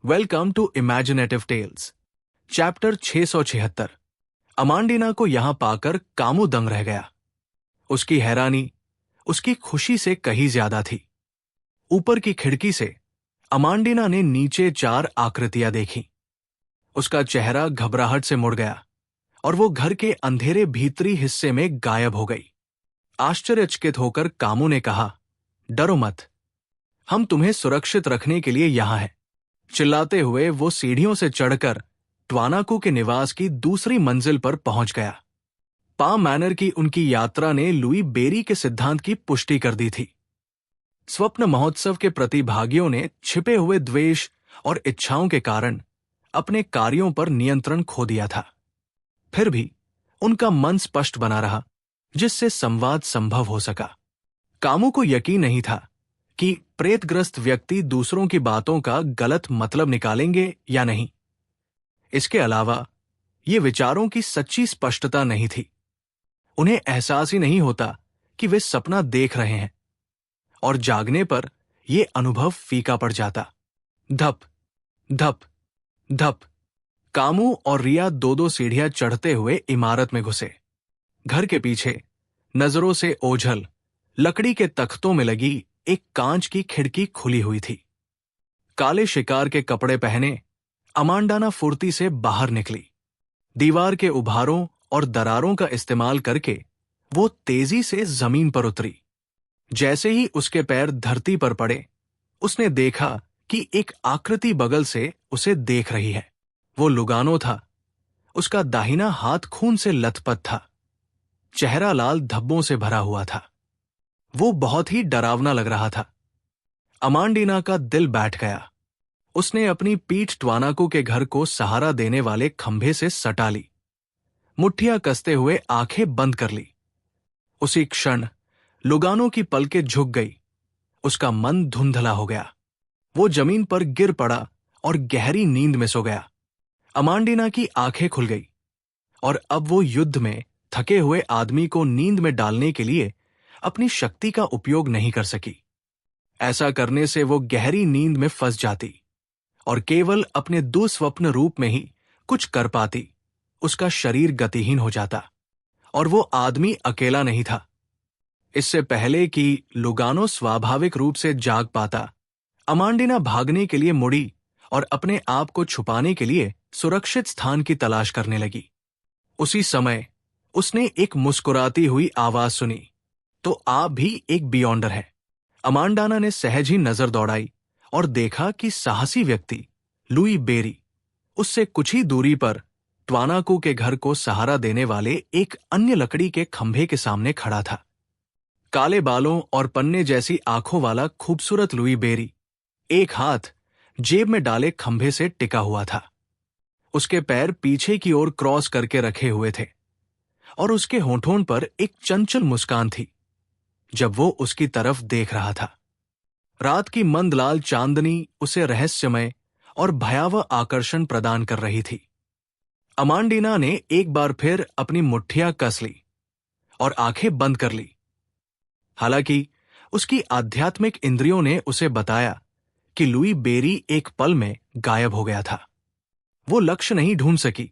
Welcome to imaginative tales. Chapter 676। Amandina को यहां पाकर कामू दंग रह गया। उसकी हैरानी उसकी खुशी से कहीं ज्यादा थी। ऊपर की खिड़की से अमांडीना ने नीचे 4 आकृतियां देखी। उसका चेहरा घबराहट से मुड़ गया और वो घर के अंधेरे भीतरी हिस्से में गायब हो गई। आश्चर्यचकित होकर कामू ने कहा, डरो मत, हम तुम्हें सुरक्षित रखने के लिए यहां हैं। चिल्लाते हुए वो सीढ़ियों से चढ़कर ट्वानाकू के निवास की दूसरी मंजिल पर पहुंच गया। पाम मैनर की उनकी यात्रा ने लुई बेरी के सिद्धांत की पुष्टि कर दी थी। स्वप्न महोत्सव के प्रतिभागियों ने छिपे हुए द्वेष और इच्छाओं के कारण अपने कार्यों पर नियंत्रण खो दिया था। फिर भी उनका मन स्पष्ट बना रहा, जिससे संवाद संभव हो सका। कामू को यकीन नहीं था कि प्रेतग्रस्त व्यक्ति दूसरों की बातों का गलत मतलब निकालेंगे या नहीं। इसके अलावा ये विचारों की सच्ची स्पष्टता नहीं थी। उन्हें एहसास ही नहीं होता कि वे सपना देख रहे हैं, और जागने पर यह अनुभव फीका पड़ जाता। धप धप धप। कामू और रिया 2-2 सीढ़ियां चढ़ते हुए इमारत में घुसे। घर के पीछे नजरों से ओझल लकड़ी के तख्तों में लगी एक कांच की खिड़की खुली हुई थी। काले शिकार के कपड़े पहने अमांडाना फुर्ती से बाहर निकली। दीवार के उभारों और दरारों का इस्तेमाल करके वो तेजी से जमीन पर उतरी। जैसे ही उसके पैर धरती पर पड़े, उसने देखा कि एक आकृति बगल से उसे देख रही है। वो लुगानो था। उसका दाहिना हाथ खून से लथपथ था। चेहरा लाल धब्बों से भरा हुआ था। वो बहुत ही डरावना लग रहा था। अमांडीना का दिल बैठ गया। उसने अपनी पीठ ट्वानाकू के घर को सहारा देने वाले खंभे से सटा ली। मुट्ठियां कसते हुए आंखें बंद कर ली। उसी क्षण लुगानो की पलकें झुक गई। उसका मन धुंधला हो गया। वो जमीन पर गिर पड़ा और गहरी नींद में सो गया। अमांडीना की आंखें खुल गई और अब वो युद्ध में थके हुए आदमी को नींद में डालने के लिए अपनी शक्ति का उपयोग नहीं कर सकी। ऐसा करने से वो गहरी नींद में फंस जाती और केवल अपने दुस्वप्न रूप में ही कुछ कर पाती। उसका शरीर गतिहीन हो जाता और वो आदमी अकेला नहीं था। इससे पहले कि लुगानो स्वाभाविक रूप से जाग पाता, अमांडीना भागने के लिए मुड़ी और अपने आप को छुपाने के लिए सुरक्षित स्थान की तलाश करने लगी। उसी समय उसने एक मुस्कुराती हुई आवाज सुनी, तो आप भी एक बियॉन्डर है। अमांडाना ने सहज ही नजर दौड़ाई और देखा कि साहसी व्यक्ति लुई बेरी उससे कुछ ही दूरी पर ट्वानाकू के घर को सहारा देने वाले एक अन्य लकड़ी के खंभे के सामने खड़ा था। काले बालों और पन्ने जैसी आंखों वाला खूबसूरत लुई बेरी एक हाथ जेब में डाले खंभे से टिका हुआ था। उसके पैर पीछे की ओर क्रॉस करके रखे हुए थे और उसके होठों पर एक चंचल मुस्कान थी जब वो उसकी तरफ देख रहा था। रात की मंदलाल चांदनी उसे रहस्यमय और भयावह आकर्षण प्रदान कर रही थी। अमांडीना ने एक बार फिर अपनी मुट्ठियां कस ली और आंखें बंद कर ली। हालांकि उसकी आध्यात्मिक इंद्रियों ने उसे बताया कि लुई बेरी एक पल में गायब हो गया था। वो लक्ष्य नहीं ढूंढ सकी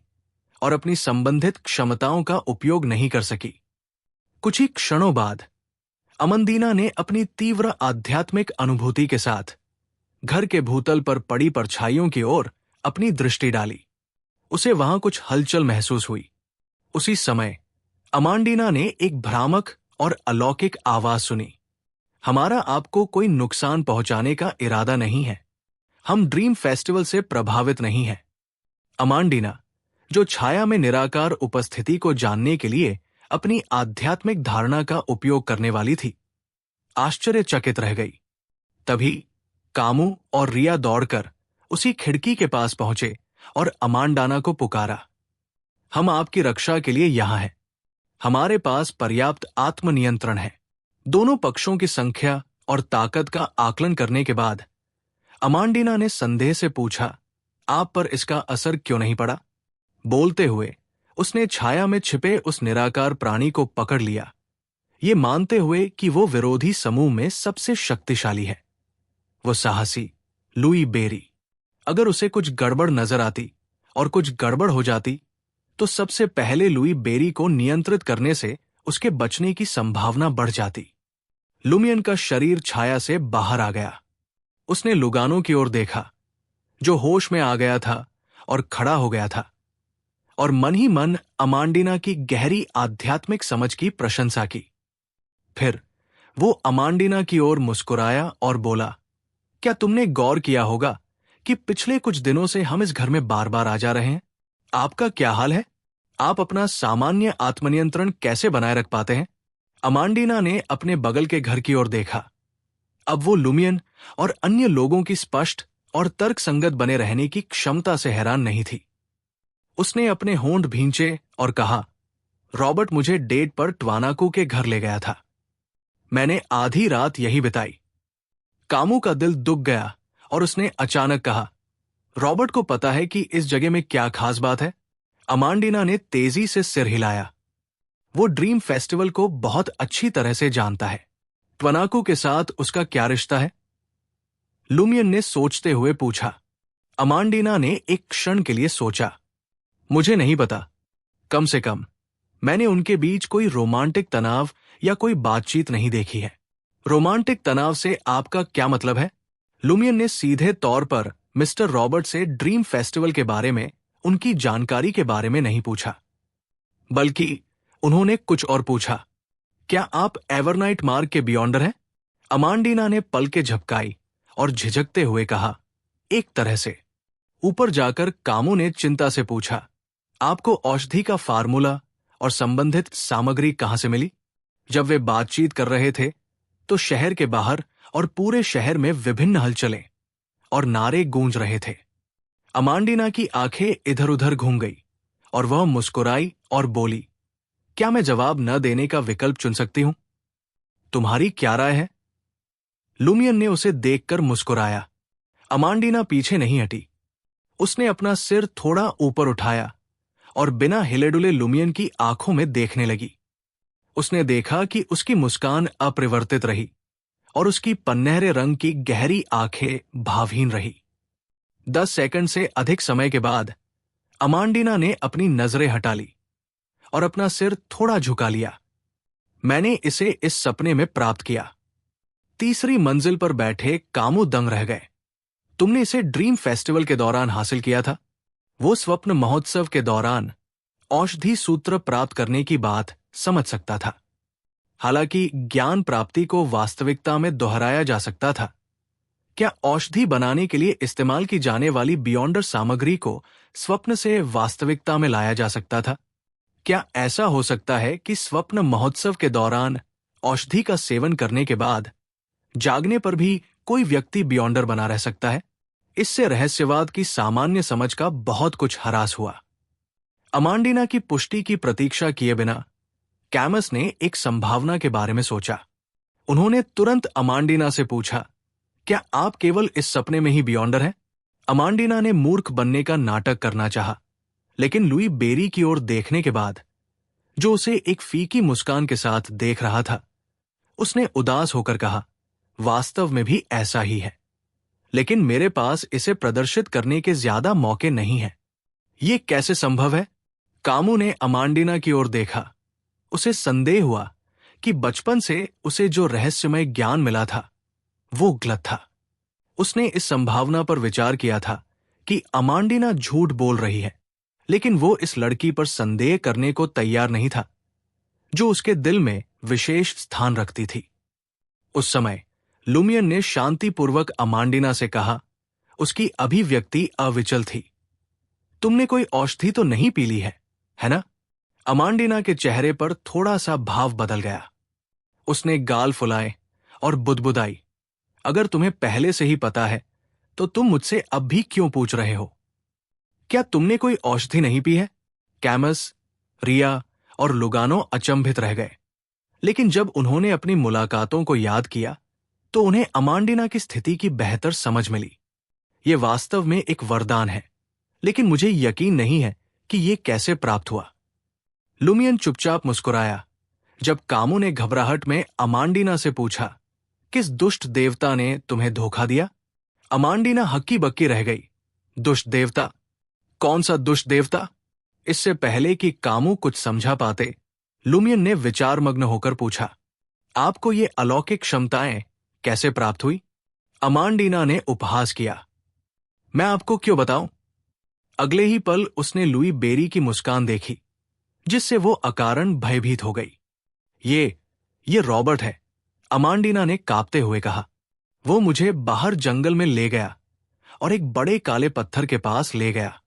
और अपनी संबंधित क्षमताओं का उपयोग नहीं कर सकी। कुछ ही क्षणों बाद अमंदीना ने अपनी तीव्र आध्यात्मिक अनुभूति के साथ घर के भूतल पर पड़ी परछाइयों की ओर अपनी दृष्टि डाली। उसे वहां कुछ हलचल महसूस हुई। उसी समय अमांडीना ने एक भ्रामक और अलौकिक आवाज सुनी, हमारा आपको कोई नुकसान पहुंचाने का इरादा नहीं है। हम ड्रीम फेस्टिवल से प्रभावित नहीं हैं। अमांडीना, जो छाया में निराकार उपस्थिति को जानने के लिए अपनी आध्यात्मिक धारणा का उपयोग करने वाली थी, आश्चर्यचकित रह गई। तभी कामू और रिया दौड़कर उसी खिड़की के पास पहुंचे और अमांडाना को पुकारा, हम आपकी रक्षा के लिए यहां हैं। हमारे पास पर्याप्त आत्मनियंत्रण है। दोनों पक्षों की संख्या और ताकत का आकलन करने के बाद अमांडीना ने संदेह से पूछा, आप पर इसका असर क्यों नहीं पड़ा? बोलते हुए उसने छाया में छिपे उस निराकार प्राणी को पकड़ लिया, ये मानते हुए कि वो विरोधी समूह में सबसे शक्तिशाली है। वो साहसी लुई बेरी अगर उसे कुछ गड़बड़ नजर आती और कुछ गड़बड़ हो जाती तो सबसे पहले लुई बेरी को नियंत्रित करने से उसके बचने की संभावना बढ़ जाती। लुमियन का शरीर छाया से बाहर आ गया। उसने लुगानो की ओर देखा, जो होश में आ गया था और खड़ा हो गया था, और मन ही मन अमांडीना की गहरी आध्यात्मिक समझ की प्रशंसा की। फिर वो अमांडीना की ओर मुस्कुराया और बोला, क्या तुमने गौर किया होगा कि पिछले कुछ दिनों से हम इस घर में बार बार आ जा रहे हैं? आपका क्या हाल है? आप अपना सामान्य आत्मनियंत्रण कैसे बनाए रख पाते हैं? अमांडीना ने अपने बगल के घर की ओर देखा। अब वो लुमियन और अन्य लोगों की स्पष्ट और तर्कसंगत बने रहने की क्षमता से हैरान नहीं थी। उसने अपने होंठ भींचे और कहा, रॉबर्ट मुझे डेट पर ट्वानाकू के घर ले गया था। मैंने आधी रात यही बिताई। कामू का दिल दुख गया और उसने अचानक कहा, रॉबर्ट को पता है कि इस जगह में क्या खास बात है? अमांडीना ने तेजी से सिर हिलाया। वो ड्रीम फेस्टिवल को बहुत अच्छी तरह से जानता है। ट्वानाकू के साथ उसका क्या रिश्ता है? लुमियन ने सोचते हुए पूछा। अमांडीना ने एक क्षण के लिए सोचा। मुझे नहीं पता। कम से कम मैंने उनके बीच कोई रोमांटिक तनाव या कोई बातचीत नहीं देखी है। रोमांटिक तनाव से आपका क्या मतलब है? लुमियन ने सीधे तौर पर मिस्टर रॉबर्ट से ड्रीम फेस्टिवल के बारे में, उनकी जानकारी के बारे में नहीं पूछा, बल्कि उन्होंने कुछ और पूछा, क्या आप एवरनाइट मार्ग के बियॉन्डर हैं? अमांडीना ने पलकें झपकाई और झिझकते हुए कहा, एक तरह से। ऊपर जाकर कामू ने चिंता से पूछा, आपको औषधि का फार्मूला और संबंधित सामग्री कहां से मिली? जब वे बातचीत कर रहे थे तो शहर के बाहर और पूरे शहर में विभिन्न हलचलें और नारे गूंज रहे थे। अमांडीना की आंखें इधर उधर घूम गई और वह मुस्कुराई और बोली, क्या मैं जवाब न देने का विकल्प चुन सकती हूं? तुम्हारी क्या राय है? लुमियन ने उसे देखकर मुस्कुराया। अमांडीना पीछे नहीं हटी। उसने अपना सिर थोड़ा ऊपर उठाया और बिना हिले डुले लुमियन की आंखों में देखने लगी। उसने देखा कि उसकी मुस्कान अपरिवर्तित रही और उसकी पन्नहरे रंग की गहरी आंखें भावहीन रही। 10 सेकंड से अधिक समय के बाद अमांडीना ने अपनी नजरें हटा ली और अपना सिर थोड़ा झुका लिया। मैंने इसे इस सपने में प्राप्त किया। तीसरी मंजिल पर बैठे कामू दंग रह गए। तुमने इसे ड्रीम फेस्टिवल के दौरान हासिल किया था? वो स्वप्न महोत्सव के दौरान औषधि सूत्र प्राप्त करने की बात समझ सकता था। हालांकि ज्ञान प्राप्ति को वास्तविकता में दोहराया जा सकता था। क्या औषधि बनाने के लिए इस्तेमाल की जाने वाली बियॉन्डर सामग्री को स्वप्न से वास्तविकता में लाया जा सकता था? क्या ऐसा हो सकता है कि स्वप्न महोत्सव के दौरान औषधि का सेवन करने के बाद जागने पर भी कोई व्यक्ति बियॉन्डर बना रह सकता है? इससे रहस्यवाद की सामान्य समझ का बहुत कुछ हरास हुआ। अमांडीना की पुष्टि की प्रतीक्षा किए बिना कैमस ने एक संभावना के बारे में सोचा। उन्होंने तुरंत अमांडीना से पूछा, क्या आप केवल इस सपने में ही बियॉन्डर हैं? अमांडीना ने मूर्ख बनने का नाटक करना चाहा, लेकिन लुई बेरी की ओर देखने के बाद, जो उसे एक फीकी मुस्कान के साथ देख रहा था, उसने उदास होकर कहा, वास्तव में भी ऐसा ही है, लेकिन मेरे पास इसे प्रदर्शित करने के ज्यादा मौके नहीं हैं। ये कैसे संभव है? कामू ने अमांडीना की ओर देखा। उसे संदेह हुआ कि बचपन से उसे जो रहस्यमय ज्ञान मिला था वो गलत था। उसने इस संभावना पर विचार किया था कि अमांडीना झूठ बोल रही है, लेकिन वो इस लड़की पर संदेह करने को तैयार नहीं था, जो उसके दिल में विशेष स्थान रखती थी। उस समय लुमियन ने शांतिपूर्वक अमांडीना से कहा, उसकी अभिव्यक्ति अविचल थी, तुमने कोई औषधि तो नहीं पी ली है ना? अमांडीना के चेहरे पर थोड़ा सा भाव बदल गया। उसने गाल फुलाए और बुदबुदाई, अगर तुम्हें पहले से ही पता है तो तुम मुझसे अब भी क्यों पूछ रहे हो? क्या तुमने कोई औषधि नहीं पी है? कैमस, रिया और लुगानो अचंभित रह गए, लेकिन जब उन्होंने अपनी मुलाकातों को याद किया तो उन्हें अमांडीना की स्थिति की बेहतर समझ मिली। यह वास्तव में एक वरदान है, लेकिन मुझे यकीन नहीं है कि यह कैसे प्राप्त हुआ। लुमियन चुपचाप मुस्कुराया जब कामू ने घबराहट में अमांडीना से पूछा, किस दुष्ट देवता ने तुम्हें धोखा दिया? अमांडीना हक्की बक्की रह गई दुष्ट देवता? कौन सा दुष्ट देवता? इससे पहले कि कामू कुछ समझा पाते, लुमियन ने विचारमग्न होकर पूछा, आपको ये अलौकिक क्षमताएं कैसे प्राप्त हुई? अमांडीना ने उपहास किया। मैं आपको क्यों बताऊं? अगले ही पल उसने लुई बेरी की मुस्कान देखी, जिससे वो अकारण भयभीत हो गई। ये रॉबर्ट है, अमांडीना ने कांपते हुए कहा। वो मुझे बाहर जंगल में ले गया और एक बड़े काले पत्थर के पास ले गया।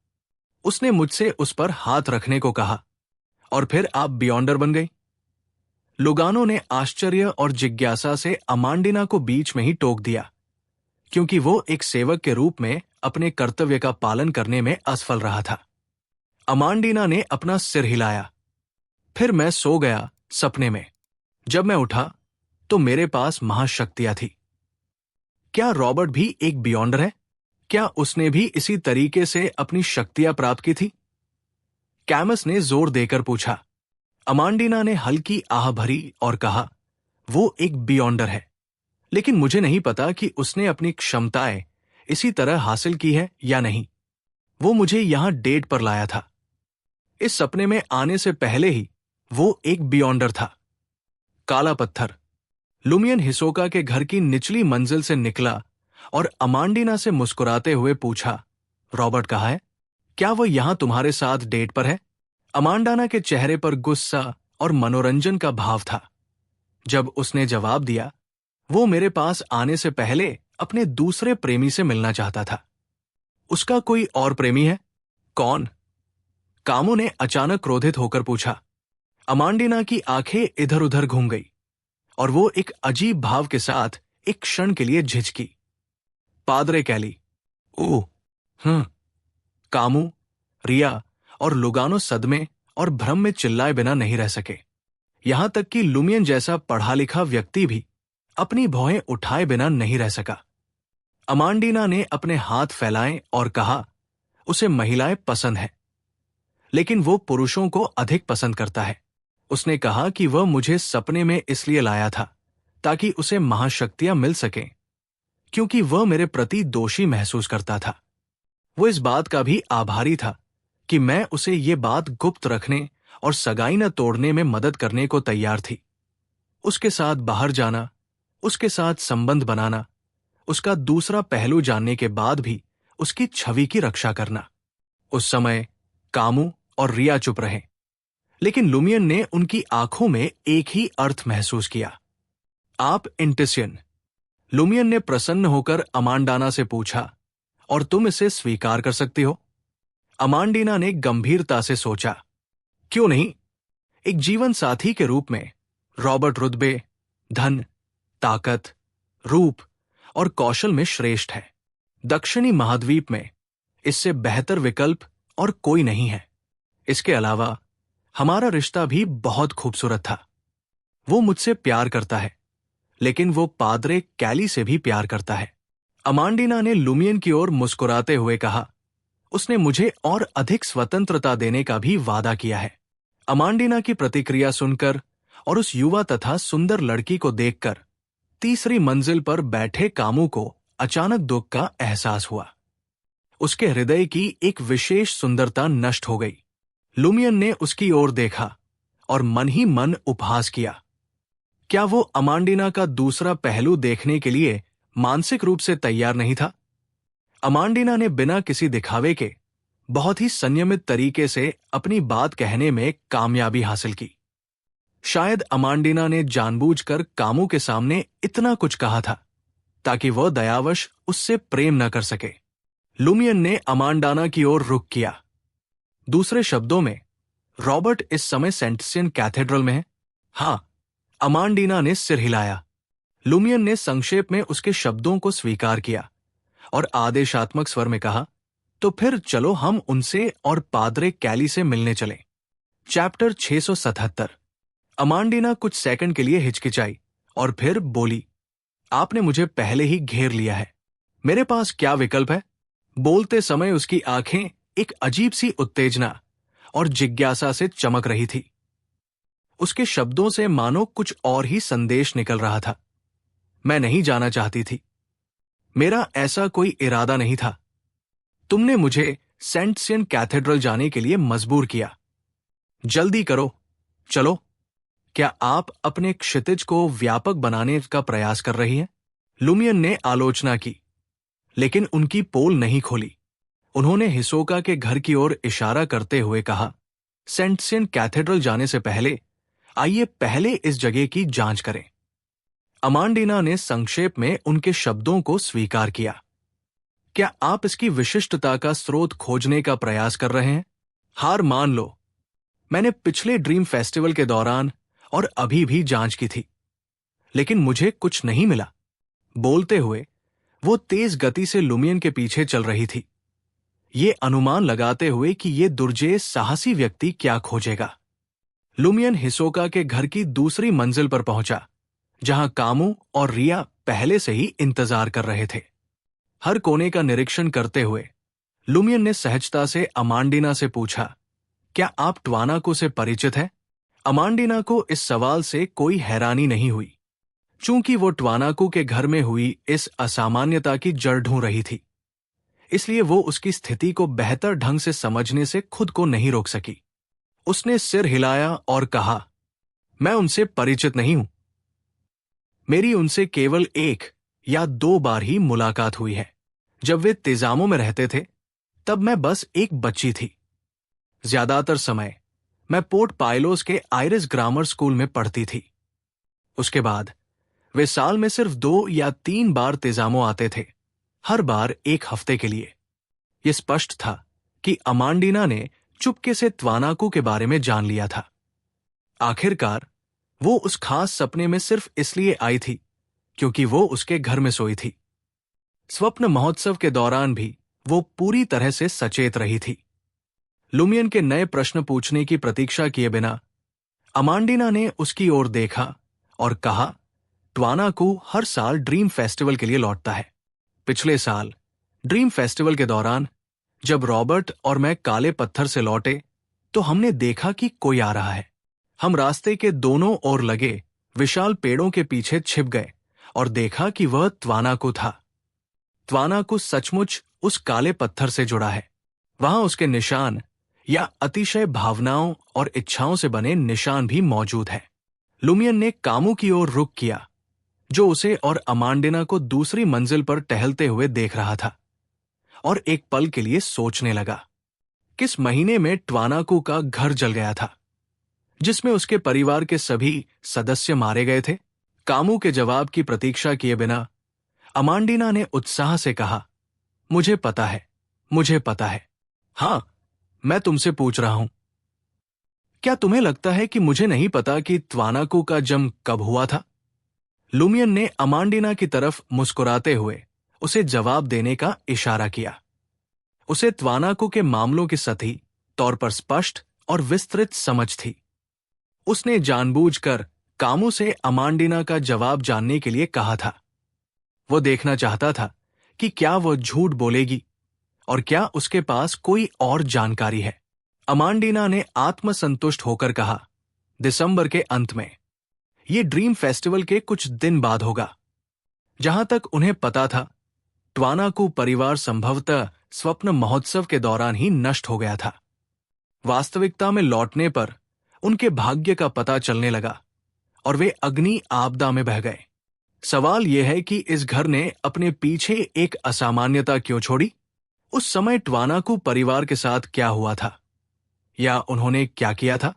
उसने मुझसे उस पर हाथ रखने को कहा, और फिर आप बियॉन्डर बन गई। लुगानो ने आश्चर्य और जिज्ञासा से अमांडीना को बीच में ही टोक दिया, क्योंकि वो एक सेवक के रूप में अपने कर्तव्य का पालन करने में असफल रहा था। अमांडीना ने अपना सिर हिलाया। फिर मैं सो गया सपने में। जब मैं उठा तो मेरे पास महाशक्तियां थी। क्या रॉबर्ट भी एक बियॉन्डर है? क्या उसने भी इसी तरीके से अपनी शक्तियां प्राप्त की थी? कैमस ने जोर देकर पूछा। अमांडीना ने हल्की आह भरी और कहा, वो एक बियॉन्डर है, लेकिन मुझे नहीं पता कि उसने अपनी क्षमताएं इसी तरह हासिल की है या नहीं। वो मुझे यहां डेट पर लाया था। इस सपने में आने से पहले ही वो एक बियॉन्डर था। काला पत्थर। लुमियन हिसोका के घर की निचली मंजिल से निकला और अमांडीना से मुस्कुराते हुए पूछा, रॉबर्ट कहाँ है? क्या वो यहां तुम्हारे साथ डेट पर है? अमांडाना के चेहरे पर गुस्सा और मनोरंजन का भाव था। जब उसने जवाब दिया, वो मेरे पास आने से पहले अपने दूसरे प्रेमी से मिलना चाहता था। उसका कोई और प्रेमी है? कौन? कामू ने अचानक क्रोधित होकर पूछा। अमांडीना की आंखें इधर उधर घूम गई और वो एक अजीब भाव के साथ एक क्षण के लिए झिझकी। पादरे कैली। ओह, कामू, रिया और लुगानो सदमे और भ्रम में चिल्लाए बिना नहीं रह सके। यहां तक कि लुमियन जैसा पढ़ा लिखा व्यक्ति भी अपनी भौहें उठाए बिना नहीं रह सका। अमांडीना ने अपने हाथ फैलाए और कहा, उसे महिलाएं पसंद है, लेकिन वो पुरुषों को अधिक पसंद करता है। उसने कहा कि वह मुझे सपने में इसलिए लाया था ताकि उसे महाशक्तियां मिल सकें, क्योंकि वह मेरे प्रति दोषी महसूस करता था। वो इस बात का भी आभारी था कि मैं उसे ये बात गुप्त रखने और सगाई न तोड़ने में मदद करने को तैयार थी। उसके साथ बाहर जाना, उसके साथ संबंध बनाना, उसका दूसरा पहलू जानने के बाद भी उसकी छवि की रक्षा करना। उस समय कामू और रिया चुप रहे, लेकिन लुमियन ने उनकी आंखों में एक ही अर्थ महसूस किया। आप इंटिसियन? लुमियन ने प्रसन्न होकर अमांडाना से पूछा, और तुम इसे स्वीकार कर सकती हो? अमांडीना ने गंभीरता से सोचा, क्यों नहीं? एक जीवन साथी के रूप में रॉबर्ट रुतबे, धन, ताकत, रूप और कौशल में श्रेष्ठ है। दक्षिणी महाद्वीप में इससे बेहतर विकल्प और कोई नहीं है। इसके अलावा हमारा रिश्ता भी बहुत खूबसूरत था। वो मुझसे प्यार करता है, लेकिन वो पादरे कैली से भी प्यार करता है। अमांडीना ने लुमियन की ओर मुस्कुराते हुए कहा, उसने मुझे और अधिक स्वतंत्रता देने का भी वादा किया है। अमांडीना की प्रतिक्रिया सुनकर और उस युवा तथा सुंदर लड़की को देखकर तीसरी मंजिल पर बैठे कामू को अचानक दुख का एहसास हुआ। उसके हृदय की एक विशेष सुंदरता नष्ट हो गई। लुमियन ने उसकी ओर देखा और मन ही मन उपहास किया। क्या वो अमांडीना का दूसरा पहलू देखने के लिए मानसिक रूप से तैयार नहीं था? अमांडीना ने बिना किसी दिखावे के बहुत ही संयमित तरीके से अपनी बात कहने में कामयाबी हासिल की। शायद अमांडीना ने जानबूझकर कामू के सामने इतना कुछ कहा था ताकि वह दयावश उससे प्रेम न कर सके। लुमियन ने अमांडाना की ओर रुख किया। दूसरे शब्दों में, रॉबर्ट इस समय सेंटिसियन कैथेड्रल में है? हाँ, अमांडीना ने सिर हिलाया। लुमियन ने संक्षेप में उसके शब्दों को स्वीकार किया और आदेशात्मक स्वर में कहा, तो फिर चलो हम उनसे और पादरे कैली से मिलने चलें। चैप्टर 677। अमांडीना कुछ सेकंड के लिए हिचकिचाई और फिर बोली, आपने मुझे पहले ही घेर लिया है, मेरे पास क्या विकल्प है? बोलते समय उसकी आंखें एक अजीब सी उत्तेजना और जिज्ञासा से चमक रही थी। उसके शब्दों से मानो कुछ और ही संदेश निकल रहा था। मैं नहीं जाना चाहती थी। मेरा ऐसा कोई इरादा नहीं था। तुमने मुझे सेंट सियन कैथेड्रल जाने के लिए मजबूर किया। जल्दी करो, चलो। क्या आप अपने क्षितिज को व्यापक बनाने का प्रयास कर रही हैं? लुमियन ने आलोचना की, लेकिन उनकी पोल नहीं खोली। उन्होंने हिसोका के घर की ओर इशारा करते हुए कहा, सेंट सियन कैथेड्रल जाने से पहले आइए पहले इस जगह की जांच करें। अमांडीना ने संक्षेप में उनके शब्दों को स्वीकार किया। क्या आप इसकी विशिष्टता का स्रोत खोजने का प्रयास कर रहे हैं? हार मान लो। मैंने पिछले ड्रीम फेस्टिवल के दौरान और अभी भी जांच की थी, लेकिन मुझे कुछ नहीं मिला। बोलते हुए वो तेज गति से लुमियन के पीछे चल रही थी, ये अनुमान लगाते हुए कि ये दुर्जेय साहसी व्यक्ति क्या खोजेगा। लुमियन हिसोका के घर की दूसरी मंजिल पर पहुंचा, जहां कामू और रिया पहले से ही इंतजार कर रहे थे। हर कोने का निरीक्षण करते हुए लुमियन ने सहजता से अमांडीना से पूछा, क्या आप ट्वानाको से परिचित हैं? अमांडीना को इस सवाल से कोई हैरानी नहीं हुई, चूंकि वो ट्वानाको के घर में हुई इस असामान्यता की जड़ ढूंढ रही थी। इसलिए वो उसकी स्थिति को बेहतर ढंग से समझने से खुद को नहीं रोक सकी। उसने सिर हिलाया और कहा, मैं उनसे परिचित नहीं हूं। मेरी उनसे केवल 1 या 2 बार ही मुलाकात हुई है। जब वे तेजामो में रहते थे, तब मैं बस एक बच्ची थी। ज्यादातर समय मैं पोर्ट पायलोस के आयरिस ग्रामर स्कूल में पढ़ती थी। उसके बाद वे साल में सिर्फ 2 या 3 बार तेजामो आते थे, हर बार 1 हफ्ते के लिए। यह स्पष्ट था कि अमांडीना ने चुपके से त्वानाकू के बारे में जान लिया था। आखिरकार वो उस खास सपने में सिर्फ इसलिए आई थी क्योंकि वो उसके घर में सोई थी। स्वप्न महोत्सव के दौरान भी वो पूरी तरह से सचेत रही थी। लुमियन के नए प्रश्न पूछने की प्रतीक्षा किए बिना अमांडीना ने उसकी ओर देखा और कहा, ट्वानाकू हर साल ड्रीम फेस्टिवल के लिए लौटता है। पिछले साल ड्रीम फेस्टिवल के दौरान जब रॉबर्ट और मैं काले पत्थर से लौटे, तो हमने देखा कि कोई आ रहा है। हम रास्ते के दोनों ओर लगे विशाल पेड़ों के पीछे छिप गए और देखा कि वह त्वानाकू था। त्वानाकू सचमुच उस काले पत्थर से जुड़ा है। वहां उसके निशान या अतिशय भावनाओं और इच्छाओं से बने निशान भी मौजूद हैं। लुमियन ने कामू की ओर रुख किया, जो उसे और अमांडीना को दूसरी मंजिल पर टहलते हुए देख रहा था, और एक पल के लिए सोचने लगा, किस महीने में ट्वानाकू का घर जल गया था, जिसमें उसके परिवार के सभी सदस्य मारे गए थे? कामू के जवाब की प्रतीक्षा किए बिना अमांडीना ने उत्साह से कहा, मुझे पता है, मुझे पता है। हां, मैं तुमसे पूछ रहा हूं, क्या तुम्हें लगता है कि मुझे नहीं पता कि त्वानाकू का जन्म कब हुआ था? लुमियन ने अमांडीना की तरफ मुस्कुराते हुए उसे जवाब देने का इशारा किया। उसे त्वानाकू के मामलों की सही तौर पर स्पष्ट और विस्तृत समझ थी। उसने जानबूझकर कामू से अमांडीना का जवाब जानने के लिए कहा था। वो देखना चाहता था कि क्या वह झूठ बोलेगी और क्या उसके पास कोई और जानकारी है। अमांडीना ने आत्मसंतुष्ट होकर कहा, दिसंबर के अंत में। ये ड्रीम फेस्टिवल के कुछ दिन बाद होगा। जहां तक उन्हें पता था, ट्वानाकू परिवार संभवतः स्वप्न महोत्सव के दौरान ही नष्ट हो गया था। वास्तविकता में लौटने पर उनके भाग्य का पता चलने लगा और वे अग्नि आपदा में बह गए। सवाल यह है कि इस घर ने अपने पीछे एक असामान्यता क्यों छोड़ी? उस समय ट्वानाकू परिवार के साथ क्या हुआ था, या उन्होंने क्या किया था?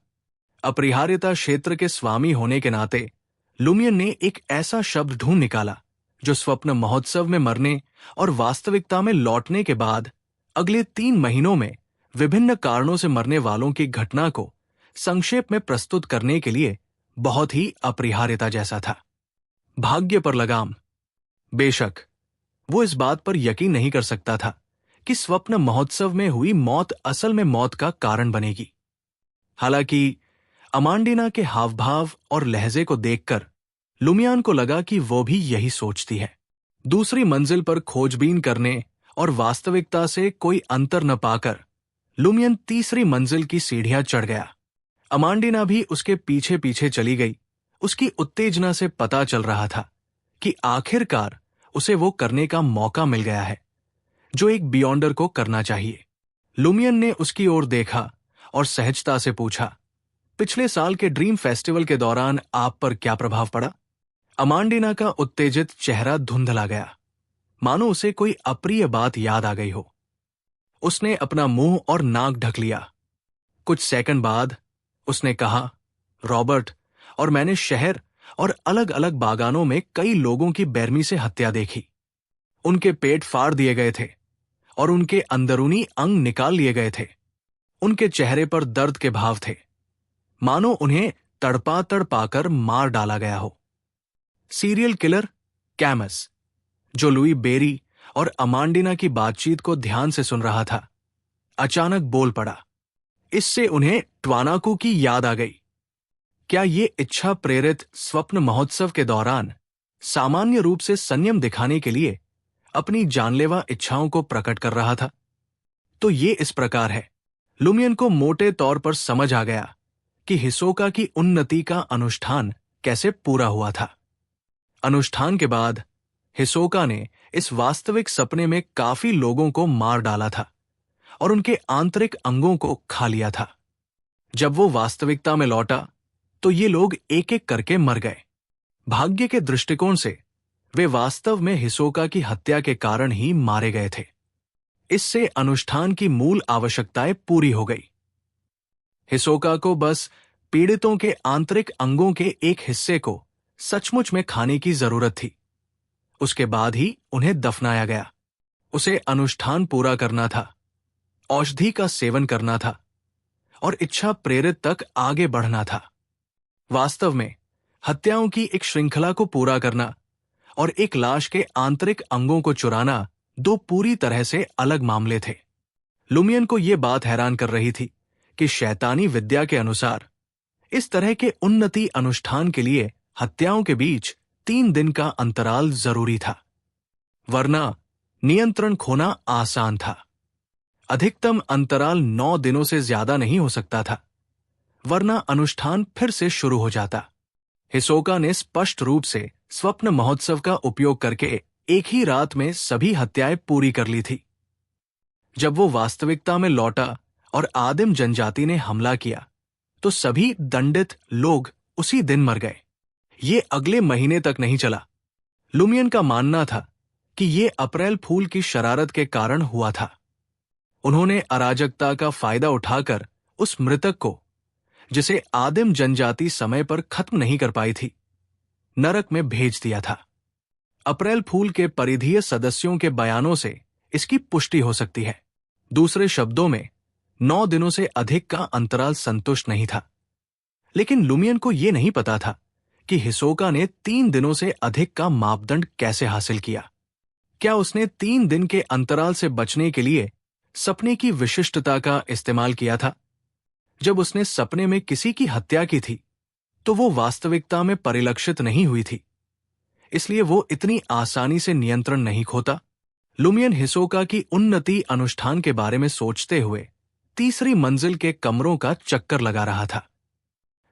अपरिहार्यता क्षेत्र के स्वामी होने के नाते लुमियन ने एक ऐसा शब्द ढूंढ निकाला जो स्वप्न महोत्सव में मरने और वास्तविकता में लौटने के बाद अगले 3 महीनों में विभिन्न कारणों से मरने वालों की घटना को संक्षेप में प्रस्तुत करने के लिए बहुत ही अपरिहार्यता जैसा था। भाग्य पर लगाम। बेशक वो इस बात पर यकीन नहीं कर सकता था कि स्वप्न महोत्सव में हुई मौत असल में मौत का कारण बनेगी। हालांकि अमांडीना के हावभाव और लहजे को देखकर लुमियान को लगा कि वो भी यही सोचती है। दूसरी मंजिल पर खोजबीन करने और वास्तविकता से कोई अंतर न पाकर लुमियन तीसरी मंजिल की सीढ़ियां चढ़ गया। अमांडीना भी उसके पीछे पीछे चली गई। उसकी उत्तेजना से पता चल रहा था कि आखिरकार उसे वो करने का मौका मिल गया है जो एक बियॉन्डर को करना चाहिए। लुमियन ने उसकी ओर देखा और सहजता से पूछा, पिछले साल के ड्रीम फेस्टिवल के दौरान आप पर क्या प्रभाव पड़ा? अमांडिना का उत्तेजित चेहरा धुंधला गया, मानो उसे कोई अप्रिय बात याद आ गई हो। उसने अपना मुंह और नाक ढक लिया। कुछ सेकंड बाद उसने कहा, रॉबर्ट, और मैंने शहर और अलग अलग बागानों में कई लोगों की बेरमी से हत्या देखी। उनके पेट फाड़ दिए गए थे और उनके अंदरूनी अंग निकाल लिए गए थे। उनके चेहरे पर दर्द के भाव थे, मानो उन्हें तड़पा तड़पा कर मार डाला गया हो। सीरियल किलर कैमस, जो लुई बेरी और अमांडिना की बातचीत को ध्यान से सुन रहा था, अचानक बोल पड़ा। इससे उन्हें ट्वानाकू की याद आ गई। क्या ये इच्छा प्रेरित स्वप्न महोत्सव के दौरान सामान्य रूप से संयम दिखाने के लिए अपनी जानलेवा इच्छाओं को प्रकट कर रहा था? तो ये इस प्रकार है। लुमियन को मोटे तौर पर समझ आ गया कि हिसोका की उन्नति का अनुष्ठान कैसे पूरा हुआ था। अनुष्ठान के बाद हिसोका ने इस वास्तविक सपने में काफी लोगों को मार डाला था और उनके आंतरिक अंगों को खा लिया था। जब वो वास्तविकता में लौटा तो ये लोग एक एक करके मर गए। भाग्य के दृष्टिकोण से वे वास्तव में हिसोका की हत्या के कारण ही मारे गए थे। इससे अनुष्ठान की मूल आवश्यकताएं पूरी हो गई। हिसोका को बस पीड़ितों के आंतरिक अंगों के एक हिस्से को सचमुच में खाने की जरूरत थी। उसके बाद ही उन्हें दफनाया गया। उसे अनुष्ठान पूरा करना था, औषधि का सेवन करना था और इच्छा प्रेरित तक आगे बढ़ना था। वास्तव में हत्याओं की एक श्रृंखला को पूरा करना और एक लाश के आंतरिक अंगों को चुराना दो पूरी तरह से अलग मामले थे। लुमियन को यह बात हैरान कर रही थी कि शैतानी विद्या के अनुसार इस तरह के उन्नति अनुष्ठान के लिए हत्याओं के बीच 3 दिन का अंतराल जरूरी था, वरना नियंत्रण खोना आसान था। अधिकतम अंतराल 9 दिनों से ज्यादा नहीं हो सकता था, वरना अनुष्ठान फिर से शुरू हो जाता। हिसोका ने स्पष्ट रूप से स्वप्न महोत्सव का उपयोग करके एक ही रात में सभी हत्याएं पूरी कर ली थी। जब वो वास्तविकता में लौटा और आदिम जनजाति ने हमला किया तो सभी दंडित लोग उसी दिन मर गए। ये अगले महीने तक नहीं चला। लुमियन का मानना था कि ये अप्रैल फूल की शरारत के कारण हुआ था। उन्होंने अराजकता का फायदा उठाकर उस मृतक को, जिसे आदिम जनजाति समय पर खत्म नहीं कर पाई थी, नरक में भेज दिया था। अप्रैल फूल के परिधीय सदस्यों के बयानों से इसकी पुष्टि हो सकती है। दूसरे शब्दों में 9 दिनों से अधिक का अंतराल संतुष्ट नहीं था। लेकिन लुमियन को यह नहीं पता था कि हिसोका ने 3 दिनों से अधिक का मापदंड कैसे हासिल किया। क्या उसने 3 दिन के अंतराल से बचने के लिए सपने की विशिष्टता का इस्तेमाल किया था? जब उसने सपने में किसी की हत्या की थी तो वो वास्तविकता में परिलक्षित नहीं हुई थी, इसलिए वो इतनी आसानी से नियंत्रण नहीं खोता। लुमियन हिसोका की उन्नति अनुष्ठान के बारे में सोचते हुए तीसरी मंजिल के कमरों का चक्कर लगा रहा था।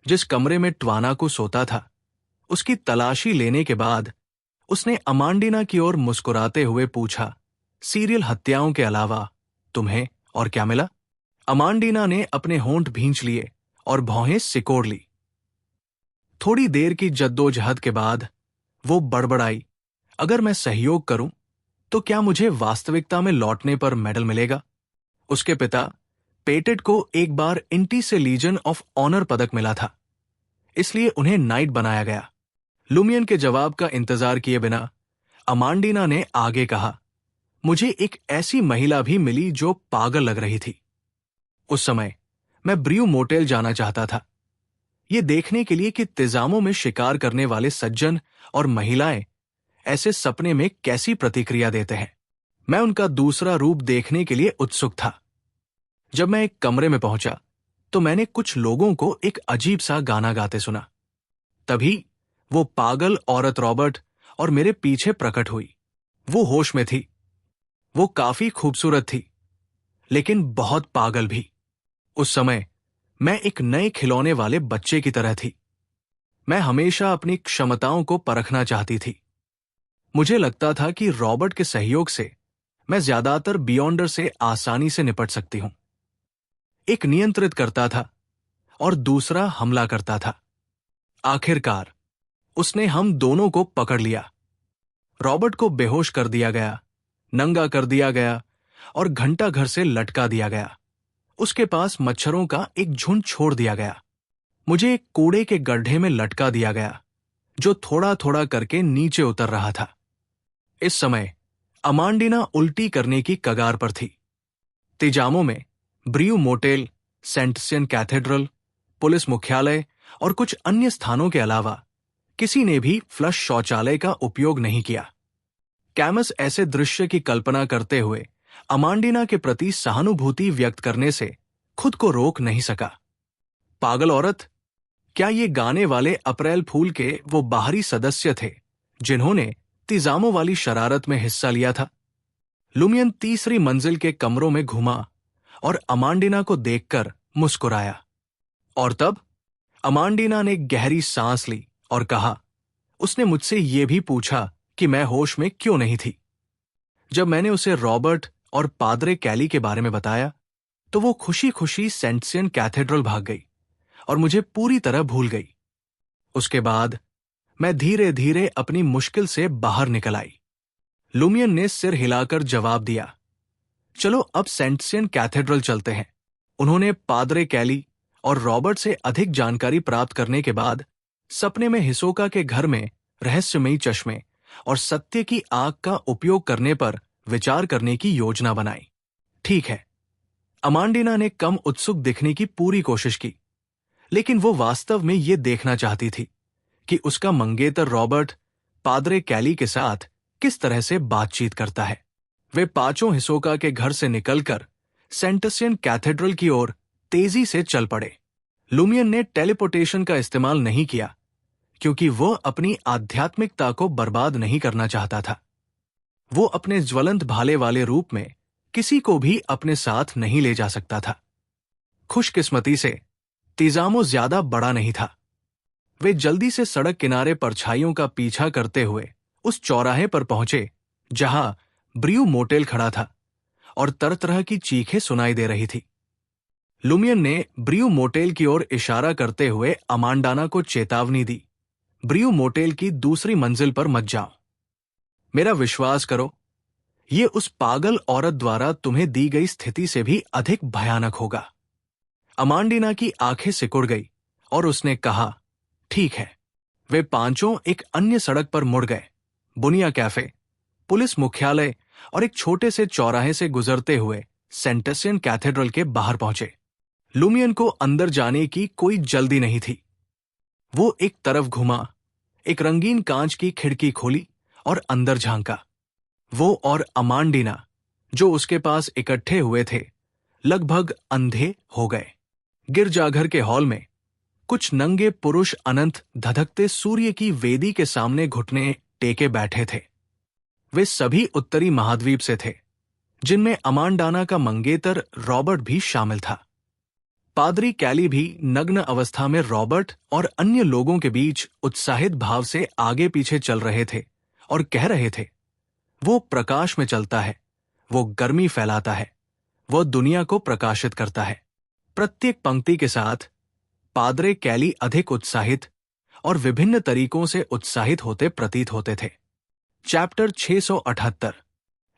जिस कमरे में ट्वानाकू सोता था, उसकी तलाशी लेने के बाद उसने अमांडिना की ओर मुस्कुराते हुए पूछा, सीरियल हत्याओं के अलावा तुम्हें और क्या मिला? अमांडिना ने अपने होंठ भींच लिए और भौहें सिकोड़ ली। थोड़ी देर की जद्दोजहद के बाद वो बड़बड़ाई, अगर मैं सहयोग करूं तो क्या मुझे वास्तविकता में लौटने पर मेडल मिलेगा? उसके पिता पेटेट को एक बार इंटी से लीजन ऑफ ऑनर पदक मिला था, इसलिए उन्हें नाइट बनाया गया। लुमियन के जवाब का इंतजार किए बिना अमांडिना ने आगे कहा, मुझे एक ऐसी महिला भी मिली जो पागल लग रही थी। उस समय मैं ब्रियू मोटेल जाना चाहता था, ये देखने के लिए कि तिजामों में शिकार करने वाले सज्जन और महिलाएं ऐसे सपने में कैसी प्रतिक्रिया देते हैं। मैं उनका दूसरा रूप देखने के लिए उत्सुक था। जब मैं एक कमरे में पहुंचा तो मैंने कुछ लोगों को एक अजीब सा गाना गाते सुना। तभी वो पागल औरत रॉबर्ट और मेरे पीछे प्रकट हुई। वो होश में थी। वो काफी खूबसूरत थी, लेकिन बहुत पागल भी। उस समय मैं एक नए खिलौने वाले बच्चे की तरह थी। मैं हमेशा अपनी क्षमताओं को परखना चाहती थी। मुझे लगता था कि रॉबर्ट के सहयोग से मैं ज्यादातर बियॉन्डर से आसानी से निपट सकती हूं। एक नियंत्रित करता था और दूसरा हमला करता था। आखिरकार उसने हम दोनों को पकड़ लिया। रॉबर्ट को बेहोश कर दिया गया, नंगा कर दिया गया और घंटा घर से लटका दिया गया। उसके पास मच्छरों का एक झुंड छोड़ दिया गया। मुझे एक कूड़े के गड्ढे में लटका दिया गया जो थोड़ा थोड़ा करके नीचे उतर रहा था। इस समय अमांडीना उल्टी करने की कगार पर थी। तिजामो में ब्रियू मोटेल, सेंटसियन कैथेड्रल, पुलिस मुख्यालय और कुछ अन्य स्थानों के अलावा किसी ने भी फ्लश शौचालय का उपयोग नहीं किया। कैमस ऐसे दृश्य की कल्पना करते हुए अमांडीना के प्रति सहानुभूति व्यक्त करने से खुद को रोक नहीं सका। पागल औरत! क्या ये गाने वाले अप्रैल फूल के वो बाहरी सदस्य थे जिन्होंने तिजामो वाली शरारत में हिस्सा लिया था? लुमियन तीसरी मंजिल के कमरों में घुमा और अमांडीना को देखकर मुस्कुराया। और तब अमांडीना ने गहरी सांस ली और कहा, उसने मुझसे ये भी पूछा कि मैं होश में क्यों नहीं थी। जब मैंने उसे रॉबर्ट और पादरे कैली के बारे में बताया तो वो खुशी खुशी सेंटसियन कैथेड्रल भाग गई और मुझे पूरी तरह भूल गई। उसके बाद मैं धीरे धीरे अपनी मुश्किल से बाहर निकल आई। लुमियन ने सिर हिलाकर जवाब दिया, चलो अब सेंटसियन कैथेड्रल चलते हैं। उन्होंने पादरे कैली और रॉबर्ट से अधिक जानकारी प्राप्त करने के बाद सपने में हिसोका के घर में रहस्यमयी चश्मे और सत्य की आग का उपयोग करने पर विचार करने की योजना बनाई। ठीक है, अमांडीना ने कम उत्सुक दिखने की पूरी कोशिश की, लेकिन वो वास्तव में ये देखना चाहती थी कि उसका मंगेतर रॉबर्ट पादरे कैली के साथ किस तरह से बातचीत करता है। वे पांचों हिसोका के घर से निकलकर सेंटसियन कैथेड्रल की ओर तेजी से चल पड़े। लुमियन ने टेलीपोर्टेशन का इस्तेमाल नहीं किया क्योंकि वो अपनी आध्यात्मिकता को बर्बाद नहीं करना चाहता था। वो अपने ज्वलंत भाले वाले रूप में किसी को भी अपने साथ नहीं ले जा सकता था। खुशकिस्मती से तिजामो ज्यादा बड़ा नहीं था। वे जल्दी से सड़क किनारे परछाइयों का पीछा करते हुए उस चौराहे पर पहुंचे जहां ब्रियू मोटेल खड़ा था और तरह तरह की चीखें सुनाई दे रही थी। लुमियन ने ब्रियू मोटेल की ओर इशारा करते हुए अमांडाना को चेतावनी दी, ब्रियू मोटेल की दूसरी मंजिल पर मत जाओ। मेरा विश्वास करो, ये उस पागल औरत द्वारा तुम्हें दी गई स्थिति से भी अधिक भयानक होगा। अमांडीना की आंखें सिकुड़ गई और उसने कहा, ठीक है। वे पांचों एक अन्य सड़क पर मुड़ गए। बुनिया कैफे, पुलिस मुख्यालय और एक छोटे से चौराहे से गुजरते हुए सेंटसियन कैथेड्रल के बाहर पहुंचे। लुमियन को अंदर जाने की कोई जल्दी नहीं थी। वो एक तरफ घुमा, एक रंगीन कांच की खिड़की खोली और अंदर झांका। वो और अमांडीना, जो उसके पास इकट्ठे हुए थे, लगभग अंधे हो गए। गिरजाघर के हॉल में कुछ नंगे पुरुष अनंत धधकते सूर्य की वेदी के सामने घुटने टेके बैठे थे। वे सभी उत्तरी महाद्वीप से थे, जिनमें अमांडाना का मंगेतर रॉबर्ट भी शामिल था। पादरी कैली भी नग्न अवस्था में रॉबर्ट और अन्य लोगों के बीच उत्साहित भाव से आगे पीछे चल रहे थे और कह रहे थे, वो प्रकाश में चलता है, वो गर्मी फैलाता है, वो दुनिया को प्रकाशित करता है। प्रत्येक पंक्ति के साथ पादरे कैली अधिक उत्साहित और विभिन्न तरीकों से उत्साहित होते प्रतीत होते थे। चैप्टर 678।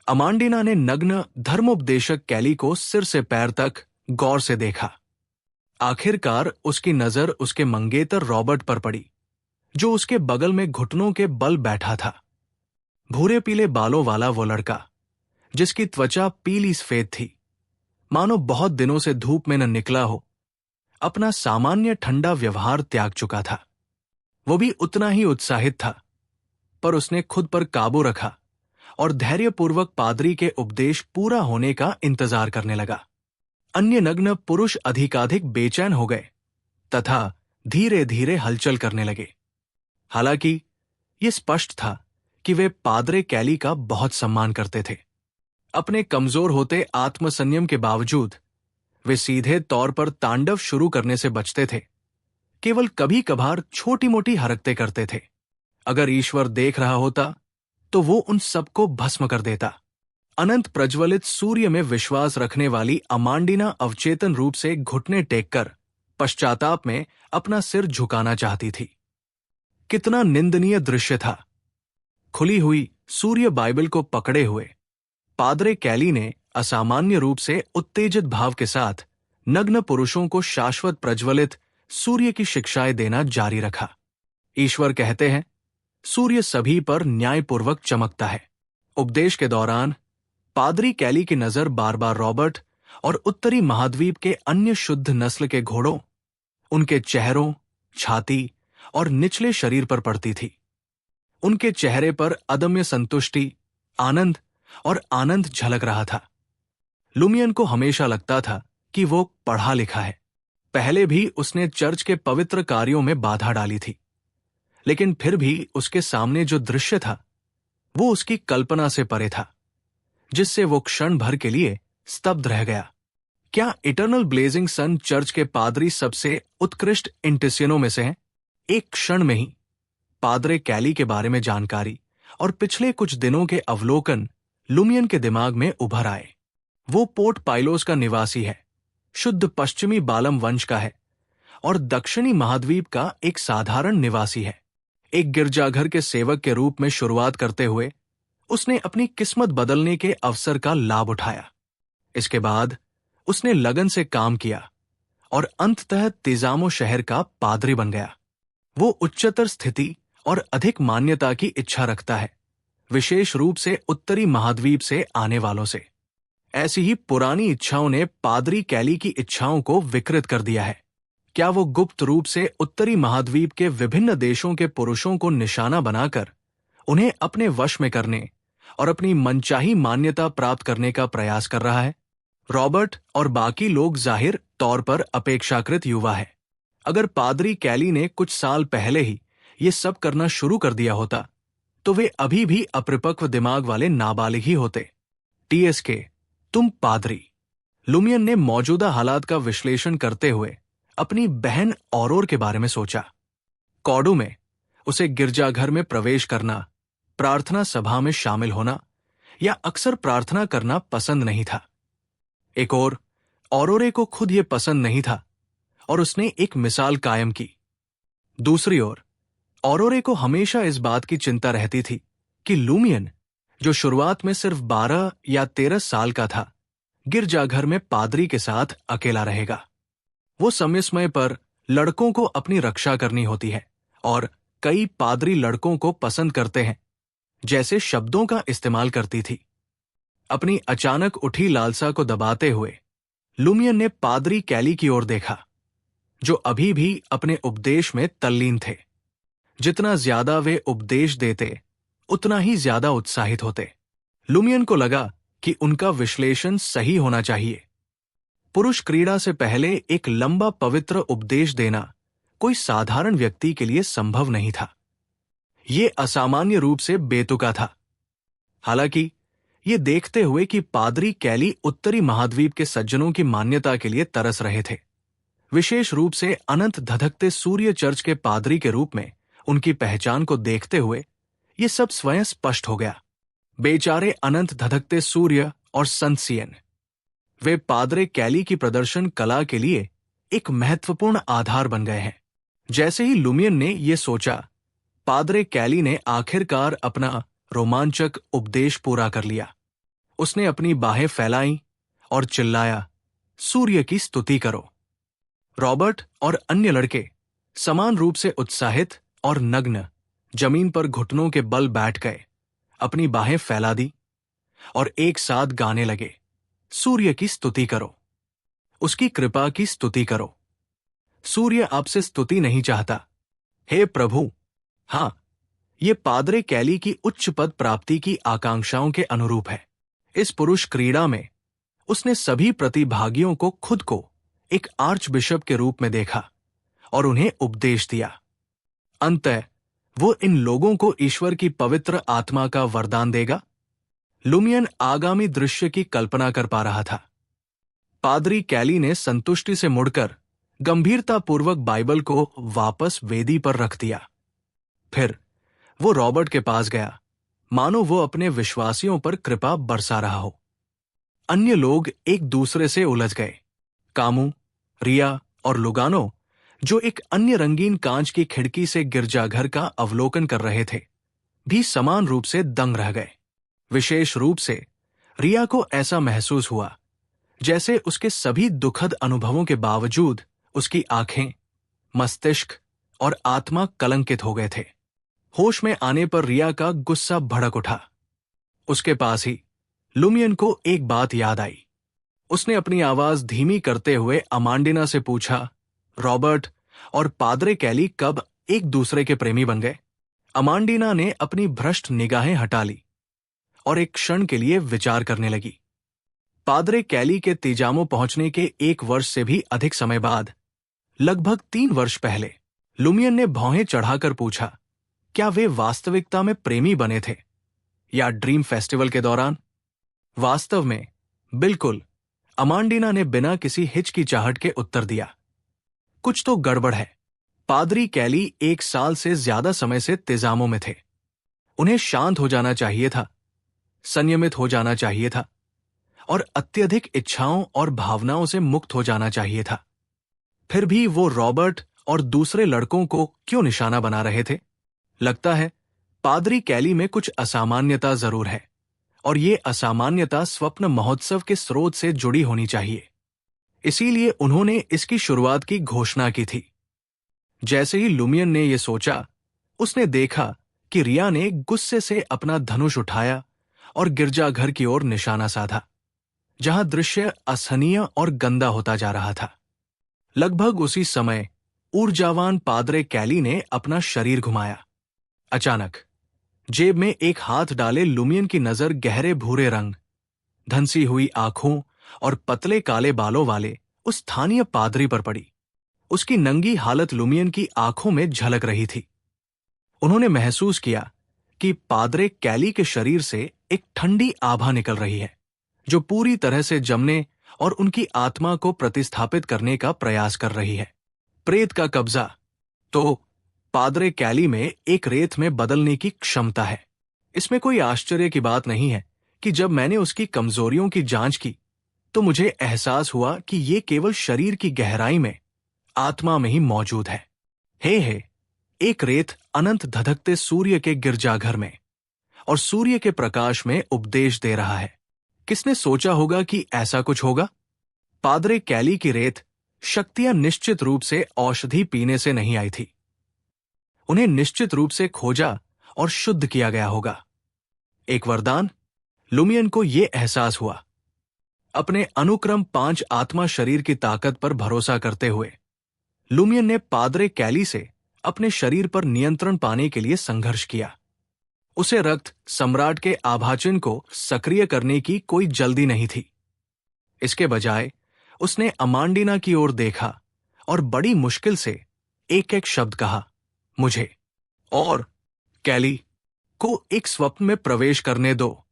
अमांडीना ने नग्न धर्मोपदेशक कैली को सिर से पैर तक गौर से देखा। आखिरकार उसकी नजर उसके मंगेतर रॉबर्ट पर पड़ी, जो उसके बगल में घुटनों के बल बैठा था। भूरे पीले बालों वाला वो लड़का, जिसकी त्वचा पीली सफेद थी, मानो बहुत दिनों से धूप में न निकला हो, अपना सामान्य ठंडा व्यवहार त्याग चुका था। वो भी उतना ही उत्साहित था, पर उसने खुद पर काबू रखा और धैर्यपूर्वक पादरी के उपदेश पूरा होने का इंतजार करने लगा। अन्य नग्न पुरुष अधिकाधिक बेचैन हो गए तथा धीरे धीरे हलचल करने लगे। हालांकि ये स्पष्ट था कि वे पादरे कैली का बहुत सम्मान करते थे। अपने कमजोर होते आत्मसंयम के बावजूद वे सीधे तौर पर तांडव शुरू करने से बचते थे। केवल कभी कभार छोटी मोटी हरकतें करते थे। अगर ईश्वर देख रहा होता तो वो उन सबको भस्म कर देता। अनंत प्रज्वलित सूर्य में विश्वास रखने वाली अमांडीना अवचेतन रूप से घुटने टेककर पश्चाताप में अपना सिर झुकाना चाहती थी। कितना निंदनीय दृश्य था। खुली हुई सूर्य बाइबल को पकड़े हुए पादरे कैली ने असामान्य रूप से उत्तेजित भाव के साथ नग्न पुरुषों को शाश्वत प्रज्वलित सूर्य की शिक्षाएं देना जारी रखा। ईश्वर कहते हैं, सूर्य सभी पर न्यायपूर्वक चमकता है। उपदेश के दौरान पादरी कैली की नजर बार बार रॉबर्ट और उत्तरी महाद्वीप के अन्य शुद्ध नस्ल के घोड़ों, उनके चेहरों, छाती और निचले शरीर पर पड़ती थी। उनके चेहरे पर अदम्य संतुष्टि, आनंद और आनंद झलक रहा था। लुमियन को हमेशा लगता था कि वो पढ़ा लिखा है। पहले भी उसने चर्च के पवित्र कार्यों में बाधा डाली थी, लेकिन फिर भी उसके सामने जो दृश्य था वो उसकी कल्पना से परे था, जिससे वो क्षण भर के लिए स्तब्ध रह गया। क्या इटर्नल ब्लेजिंग सन चर्च के पादरी सबसे उत्कृष्ट इंटेसियनों में से हैं? एक क्षण में ही पादरे कैली के बारे में जानकारी और पिछले कुछ दिनों के अवलोकन लुमियन के दिमाग में उभर आए। वो पोर्ट पाइलोस का निवासी है, शुद्ध पश्चिमी बालम वंश का है और दक्षिणी महाद्वीप का एक साधारण निवासी है। एक गिरजाघर के सेवक के रूप में शुरुआत करते हुए उसने अपनी किस्मत बदलने के अवसर का लाभ उठाया। इसके बाद उसने लगन से काम किया और अंततः तिजामो शहर का पादरी बन गया। वो उच्चतर स्थिति और अधिक मान्यता की इच्छा रखता है, विशेष रूप से उत्तरी महाद्वीप से आने वालों से। ऐसी ही पुरानी इच्छाओं ने पादरी कैली की इच्छाओं को विकृत कर दिया है। क्या वो गुप्त रूप से उत्तरी महाद्वीप के विभिन्न देशों के पुरुषों को निशाना बनाकर उन्हें अपने वश में करने और अपनी मनचाही मान्यता प्राप्त करने का प्रयास कर रहा है? रॉबर्ट और बाकी लोग जाहिर तौर पर अपेक्षाकृत युवा है। अगर पादरी कैली ने कुछ साल पहले ही ये सब करना शुरू कर दिया होता तो वे अभी भी अपरिपक्व दिमाग वाले नाबालिग ही होते। टीएसके, तुम पादरी। लुमियन ने मौजूदा हालात का विश्लेषण करते हुए अपनी बहन औरोर के बारे में सोचा। कॉडू में उसे गिरजाघर में प्रवेश करना, प्रार्थना सभा में शामिल होना या अक्सर प्रार्थना करना पसंद नहीं था। एक और औरोरे को खुद ये पसंद नहीं था और उसने एक मिसाल कायम की। दूसरी ओर औरोरे को हमेशा इस बात की चिंता रहती थी कि लुमियन, जो शुरुआत में सिर्फ 12 या 13 साल का था, गिरजाघर में पादरी के साथ अकेला रहेगा। वो समय समय पर लड़कों को अपनी रक्षा करनी होती है और कई पादरी लड़कों को पसंद करते हैं जैसे शब्दों का इस्तेमाल करती थी। अपनी अचानक उठी लालसा को दबाते हुए लुमियन ने पादरी कैली की ओर देखा, जो अभी भी अपने उपदेश में तल्लीन थे। जितना ज्यादा वे उपदेश देते उतना ही ज्यादा उत्साहित होते। लुमियन को लगा कि उनका विश्लेषण सही होना चाहिए। पुरुष क्रीड़ा से पहले एक लंबा पवित्र उपदेश देना कोई साधारण व्यक्ति के लिए संभव नहीं था। ये असामान्य रूप से बेतुका था। हालांकि ये देखते हुए कि पादरी कैली उत्तरी महाद्वीप के सज्जनों की मान्यता के लिए तरस रहे थे, विशेष रूप से अनंत धधकते सूर्य चर्च के पादरी के रूप में उनकी पहचान को देखते हुए ये सब स्वयं स्पष्ट हो गया। बेचारे अनंत धधकते सूर्य और संत, वे पादरे कैली की प्रदर्शन कला के लिए एक महत्वपूर्ण आधार बन गए हैं। जैसे ही लुमियन ने यह सोचा, पादरे कैली ने आखिरकार अपना रोमांचक उपदेश पूरा कर लिया। उसने अपनी बाहें फैलाई और चिल्लाया, सूर्य की स्तुति करो। रॉबर्ट और अन्य लड़के समान रूप से उत्साहित और नग्न जमीन पर घुटनों के बल बैठ गए, अपनी बाहें फैला दी और एक साथ गाने लगे, सूर्य की स्तुति करो, उसकी कृपा की स्तुति करो। सूर्य आपसे स्तुति नहीं चाहता, हे प्रभु। हां, ये पादरे कैली की उच्च पद प्राप्ति की आकांक्षाओं के अनुरूप है। इस पुरुष क्रीड़ा में उसने सभी प्रतिभागियों को खुद को एक आर्च बिशप के रूप में देखा और उन्हें उपदेश दिया। अंततः वो इन लोगों को ईश्वर की पवित्र आत्मा का वरदान देगा। लुमियन आगामी दृश्य की कल्पना कर पा रहा था। पादरी कैली ने संतुष्टि से मुड़कर गंभीरतापूर्वक बाइबल को वापस वेदी पर रख दिया। फिर वो रॉबर्ट के पास गया, मानो वो अपने विश्वासियों पर कृपा बरसा रहा हो। अन्य लोग एक दूसरे से उलझ गए। कामू, रिया और लुगानो, जो एक अन्य रंगीन कांच की खिड़की से गिरजाघर का अवलोकन कर रहे थे, भी समान रूप से दंग रह गए। विशेष रूप से रिया को ऐसा महसूस हुआ जैसे उसके सभी दुखद अनुभवों के बावजूद उसकी आंखें, मस्तिष्क और आत्मा कलंकित हो गए थे। होश में आने पर रिया का गुस्सा भड़क उठा। उसके पास ही लुमियन को एक बात याद आई। उसने अपनी आवाज धीमी करते हुए अमांडिना से पूछा, रॉबर्ट और पाद्रे कैली कब एक दूसरे के प्रेमी बन गए? अमांडिना ने अपनी भ्रष्ट निगाहें हटा ली और एक क्षण के लिए विचार करने लगी। पाद्रे कैली के तीजामो पहुंचने के 1 वर्ष से भी अधिक समय बाद, लगभग 3 वर्ष पहले, लुमियन ने भौहें चढ़ाकर पूछा, क्या वे वास्तविकता में प्रेमी बने थे या ड्रीम फेस्टिवल के दौरान? वास्तव में बिल्कुल, अमांडिना ने बिना किसी हिचकिचाहट के उत्तर दिया। कुछ तो गड़बड़ है। पादरी कैली 1 साल से ज्यादा समय से तेजामो में थे। उन्हें शांत हो जाना चाहिए था, संयमित हो जाना चाहिए था और अत्यधिक इच्छाओं और भावनाओं से मुक्त हो जाना चाहिए था। फिर भी वो रॉबर्ट और दूसरे लड़कों को क्यों निशाना बना रहे थे? लगता है पादरी कैली में कुछ असामान्यता जरूर है और ये असामान्यता स्वप्न महोत्सव के स्रोत से जुड़ी होनी चाहिए। इसीलिए उन्होंने इसकी शुरुआत की घोषणा की थी। जैसे ही लुमियन ने यह सोचा, उसने देखा कि रिया ने गुस्से से अपना धनुष उठाया और गिरजाघर की ओर निशाना साधा, जहां दृश्य असहनीय और गंदा होता जा रहा था। लगभग उसी समय ऊर्जावान पादरे कैली ने अपना शरीर घुमाया। अचानक जेब में एक हाथ डाले लुमियन की नजर गहरे भूरे रंग, धंसी हुई आंखों और पतले काले बालों वाले उस स्थानीय पादरी पर पड़ी। उसकी नंगी हालत लुमियन की आंखों में झलक रही थी। उन्होंने महसूस किया कि पादरे कैली के शरीर से एक ठंडी आभा निकल रही है, जो पूरी तरह से जमने और उनकी आत्मा को प्रतिस्थापित करने का प्रयास कर रही है। प्रेत का कब्जा तो पादरे कैली में एक रेत में बदलने की क्षमता है। इसमें कोई आश्चर्य की बात नहीं है कि जब मैंने उसकी कमजोरियों की जांच की तो मुझे एहसास हुआ कि ये केवल शरीर की गहराई में, आत्मा में ही मौजूद है। हे एक रेत अनंत धधकते सूर्य के गिरजाघर में और सूर्य के प्रकाश में उपदेश दे रहा है। किसने सोचा होगा कि ऐसा कुछ होगा? पादरे कैली की रेत शक्तियां निश्चित रूप से औषधि पीने से नहीं आई थी। उन्हें निश्चित रूप से खोजा और शुद्ध किया गया होगा। एक वरदान? लुमियन को यह एहसास हुआ। अपने अनुक्रम 5 आत्मा शरीर की ताकत पर भरोसा करते हुए लुमियन ने पादरे कैली से अपने शरीर पर नियंत्रण पाने के लिए संघर्ष किया। उसे रक्त सम्राट के आभाचन को सक्रिय करने की कोई जल्दी नहीं थी। इसके बजाय उसने अमांडिना की ओर देखा और बड़ी मुश्किल से एक एक शब्द कहा, मुझे और कैली को एक स्वप्न में प्रवेश करने दो।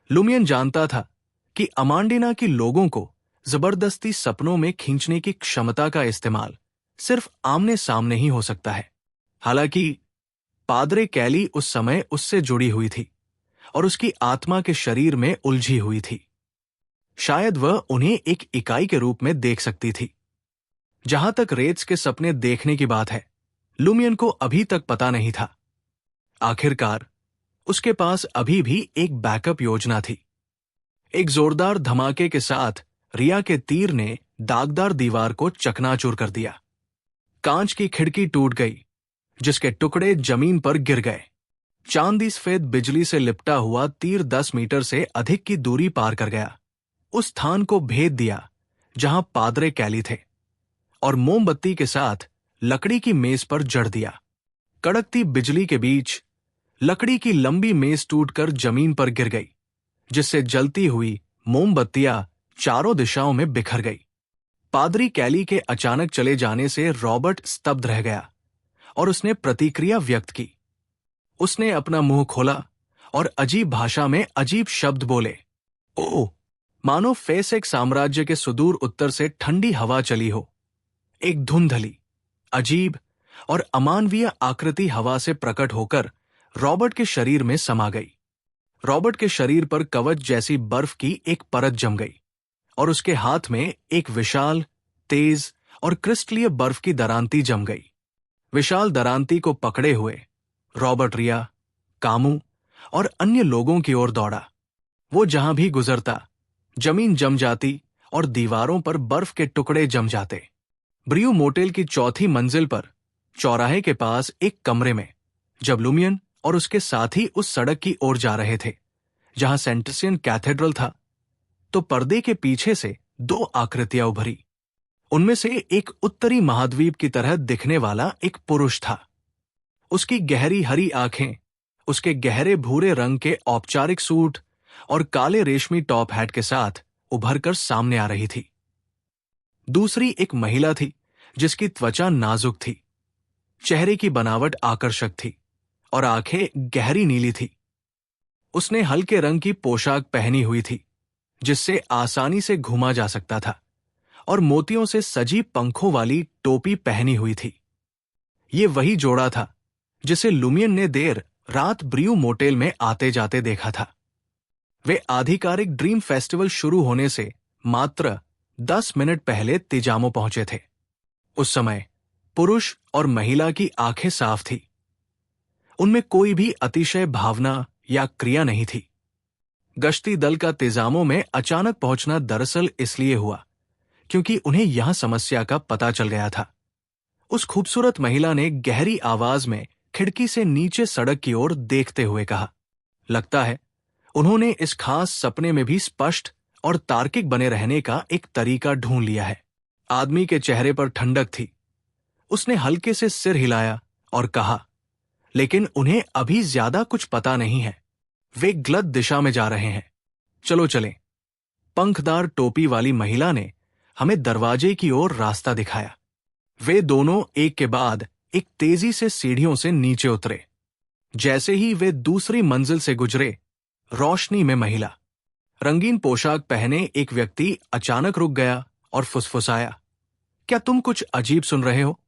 लुमियन जानता था कि अमांडिना की लोगों को जबरदस्ती सपनों में खींचने की क्षमता का इस्तेमाल सिर्फ आमने सामने ही हो सकता है। हालांकि पादरे कैली उस समय उससे जुड़ी हुई थी और उसकी आत्मा के शरीर में उलझी हुई थी। शायद वह उन्हें एक इकाई के रूप में देख सकती थी। जहां तक रेत्स के सपने देखने की बात है, लुमियन को अभी तक पता नहीं था। आखिरकार उसके पास अभी भी एक बैकअप योजना थी। एक जोरदार धमाके के साथ रिया के तीर ने दागदार दीवार को चकनाचूर कर दिया। कांच की खिड़की टूट गई, जिसके टुकड़े जमीन पर गिर गए। चांदी सफेद बिजली से लिपटा हुआ तीर 10 मीटर से अधिक की दूरी पार कर गया। उस स्थान को भेद दिया जहां पादरे कैली थे और मोमबत्ती के साथ लकड़ी की मेज पर जड़ दिया। कड़कती बिजली के बीच लकड़ी की लंबी मेज टूटकर जमीन पर गिर गई, जिससे जलती हुई मोमबत्तियां चारों दिशाओं में बिखर गई। पादरी कैली के अचानक चले जाने से रॉबर्ट स्तब्ध रह गया और उसने प्रतिक्रिया व्यक्त की। उसने अपना मुंह खोला और अजीब भाषा में अजीब शब्द बोले। ओह, मानो फेसेक साम्राज्य के सुदूर उत्तर से ठंडी हवा चली हो। एक धुंधली, अजीब और अमानवीय आकृति हवा से प्रकट होकर रॉबर्ट के शरीर में समा गई। रॉबर्ट के शरीर पर कवच जैसी बर्फ की एक परत जम गई और उसके हाथ में एक विशाल, तेज और क्रिस्टलीय बर्फ की दरांती जम गई। विशाल दरांती को पकड़े हुए रॉबर्ट रिया, कामू और अन्य लोगों की ओर दौड़ा। वो जहां भी गुजरता जमीन जम जाती और दीवारों पर बर्फ के टुकड़े जम जाते। ब्रियू मोटेल की चौथी मंजिल पर चौराहे के पास एक कमरे में जब लुमियन और उसके साथी उस सड़क की ओर जा रहे थे जहां सेंटसियन कैथेड्रल था, तो पर्दे के पीछे से दो आकृतियां उभरी। उनमें से एक उत्तरी महाद्वीप की तरह दिखने वाला एक पुरुष था। उसकी गहरी हरी आंखें उसके गहरे भूरे रंग के औपचारिक सूट और काले रेशमी टॉप हैट के साथ उभरकर सामने आ रही थी। दूसरी एक महिला थी जिसकी त्वचा नाजुक थी, चेहरे की बनावट आकर्षक थी और आंखें गहरी नीली थी। उसने हल्के रंग की पोशाक पहनी हुई थी जिससे आसानी से घुमा जा सकता था और मोतियों से सजी पंखों वाली टोपी पहनी हुई थी। ये वही जोड़ा था जिसे लुमियन ने देर रात ब्रियू मोटेल में आते जाते देखा था। वे आधिकारिक ड्रीम फेस्टिवल शुरू होने से मात्र 10 मिनट पहले तिजामो पहुंचे थे। उस समय पुरुष और महिला की आंखें साफ थी। उनमें कोई भी अतिशय भावना या क्रिया नहीं थी। गश्ती दल का तिजामो में अचानक पहुंचना दरअसल इसलिए हुआ क्योंकि उन्हें यहां समस्या का पता चल गया था। उस खूबसूरत महिला ने गहरी आवाज में खिड़की से नीचे सड़क की ओर देखते हुए कहा, लगता है उन्होंने इस खास सपने में भी स्पष्ट और तार्किक बने रहने का एक तरीका ढूंढ लिया है। आदमी के चेहरे पर ठंडक थी। उसने हल्के से सिर हिलाया और कहा, लेकिन उन्हें अभी ज्यादा कुछ पता नहीं है। वे गलत दिशा में जा रहे हैं। चलो चलें। पंखदार टोपी वाली महिला ने हमें दरवाजे की ओर रास्ता दिखाया। वे दोनों एक के बाद एक तेजी से सीढ़ियों से नीचे उतरे। जैसे ही वे दूसरी मंजिल से गुजरे, रोशनी में महिला, रंगीन पोशाक पहने एक व्यक्ति अचानक रुक गया और फुसफुसाया, क्या तुम कुछ अजीब सुन रहे हो?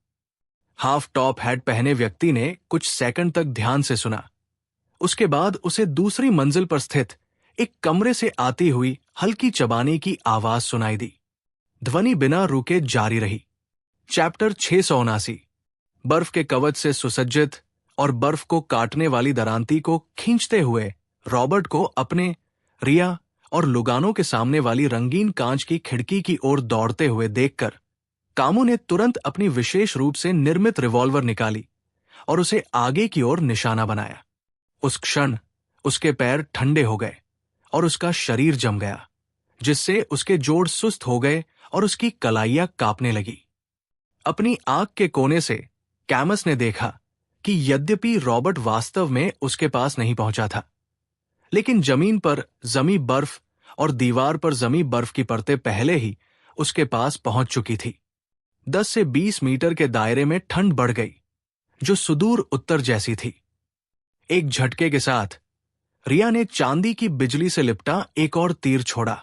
हाफ टॉप हैट पहने व्यक्ति ने कुछ सेकंड तक ध्यान से सुना। उसके बाद उसे दूसरी मंजिल पर स्थित एक कमरे से आती हुई हल्की चबाने की आवाज सुनाई दी। ध्वनि बिना रुके जारी रही। चैप्टर 679। बर्फ के कवच से सुसज्जित और बर्फ को काटने वाली दरांती को खींचते हुए रॉबर्ट को अपने, रिया और लुगानो के सामने वाली रंगीन कांच की खिड़की की ओर दौड़ते हुए देखकर कामू ने तुरंत अपनी विशेष रूप से निर्मित रिवॉल्वर निकाली और उसे आगे की ओर निशाना बनाया। उस क्षण उसके पैर ठंडे हो गए और उसका शरीर जम गया, जिससे उसके जोड़ सुस्त हो गए और उसकी कलाइयां कांपने लगी। अपनी आंख के कोने से कैमस ने देखा कि यद्यपि रॉबर्ट वास्तव में उसके पास नहीं पहुंचा था, लेकिन जमीन पर जमी बर्फ और दीवार पर जमी बर्फ की परतें पहले ही उसके पास पहुंच चुकी थी। 10 से 20 मीटर के दायरे में ठंड बढ़ गई, जो सुदूर उत्तर जैसी थी। एक झटके के साथ रिया ने चांदी की बिजली से लिपटा एक और तीर छोड़ा।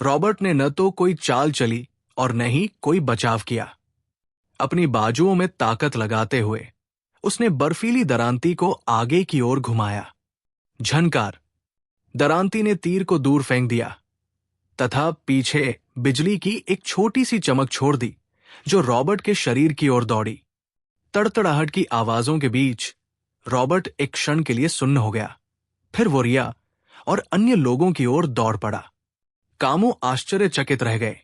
रॉबर्ट ने न तो कोई चाल चली और न ही कोई बचाव किया। अपनी बाजुओं में ताकत लगाते हुए उसने बर्फीली दरांती को आगे की ओर घुमाया। झनकार, दरांती ने तीर को दूर फेंक दिया तथा पीछे बिजली की एक छोटी सी चमक छोड़ दी जो रॉबर्ट के शरीर की ओर दौड़ी। तड़तड़ाहट की आवाजों के बीच रॉबर्ट एक क्षण के लिए सुन्न हो गया। फिर वो रिया और अन्य लोगों की ओर दौड़ पड़ा। कामू आश्चर्यचकित रह गए।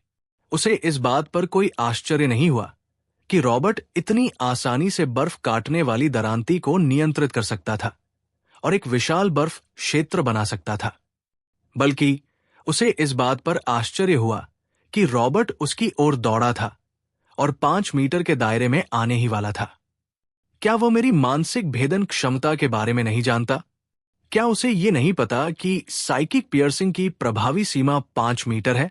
उसे इस बात पर कोई आश्चर्य नहीं हुआ कि रॉबर्ट इतनी आसानी से बर्फ काटने वाली दरांती को नियंत्रित कर सकता था और एक विशाल बर्फ क्षेत्र बना सकता था, बल्कि उसे इस बात पर आश्चर्य हुआ कि रॉबर्ट उसकी ओर दौड़ा था और 5 मीटर के दायरे में आने ही वाला था। क्या वो मेरी मानसिक भेदन क्षमता के बारे में नहीं जानता? क्या उसे ये नहीं पता कि साइकिक पियर्सिंग की प्रभावी सीमा 5 मीटर है?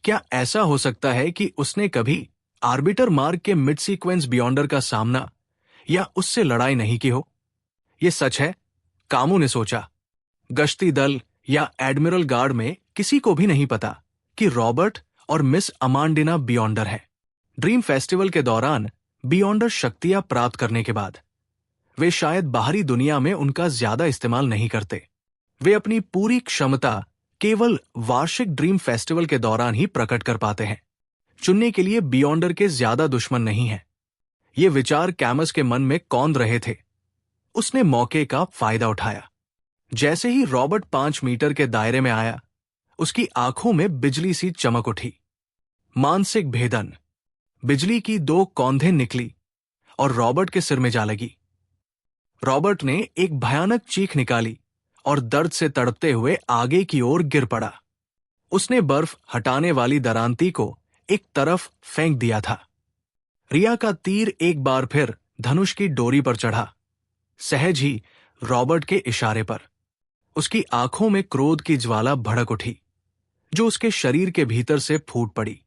क्या ऐसा हो सकता है कि उसने कभी आर्बिटर मार्ग के मिड सीक्वेंस बियॉन्डर का सामना या उससे लड़ाई नहीं की हो? यह सच है, कामू ने सोचा। गश्ती दल या एडमिरल गार्ड में किसी को भी नहीं पता कि रॉबर्ट और मिस अमांडिना बियॉन्डर है। ड्रीम फेस्टिवल के दौरान बियॉन्डर शक्तियां प्राप्त करने के बाद वे शायद बाहरी दुनिया में उनका ज्यादा इस्तेमाल नहीं करते। वे अपनी पूरी क्षमता केवल वार्षिक ड्रीम फेस्टिवल के दौरान ही प्रकट कर पाते हैं। चुनने के लिए बियॉन्डर के ज्यादा दुश्मन नहीं हैं। ये विचार कैमस के मन में कौंध रहे थे। उसने मौके का फायदा उठाया। जैसे ही रॉबर्ट 5 मीटर के दायरे में आया, उसकी आंखों में बिजली सी चमक उठी। मानसिक भेदन। बिजली की 2 कौंधें निकली और रॉबर्ट के सिर में जा लगी। रॉबर्ट ने एक भयानक चीख निकाली और दर्द से तड़पते हुए आगे की ओर गिर पड़ा। उसने बर्फ हटाने वाली दरांती को एक तरफ फेंक दिया था। रिया का तीर एक बार फिर धनुष की डोरी पर चढ़ा, सहज ही रॉबर्ट के इशारे पर। उसकी आंखों में क्रोध की ज्वाला भड़क उठी, जो उसके शरीर के भीतर से फूट पड़ी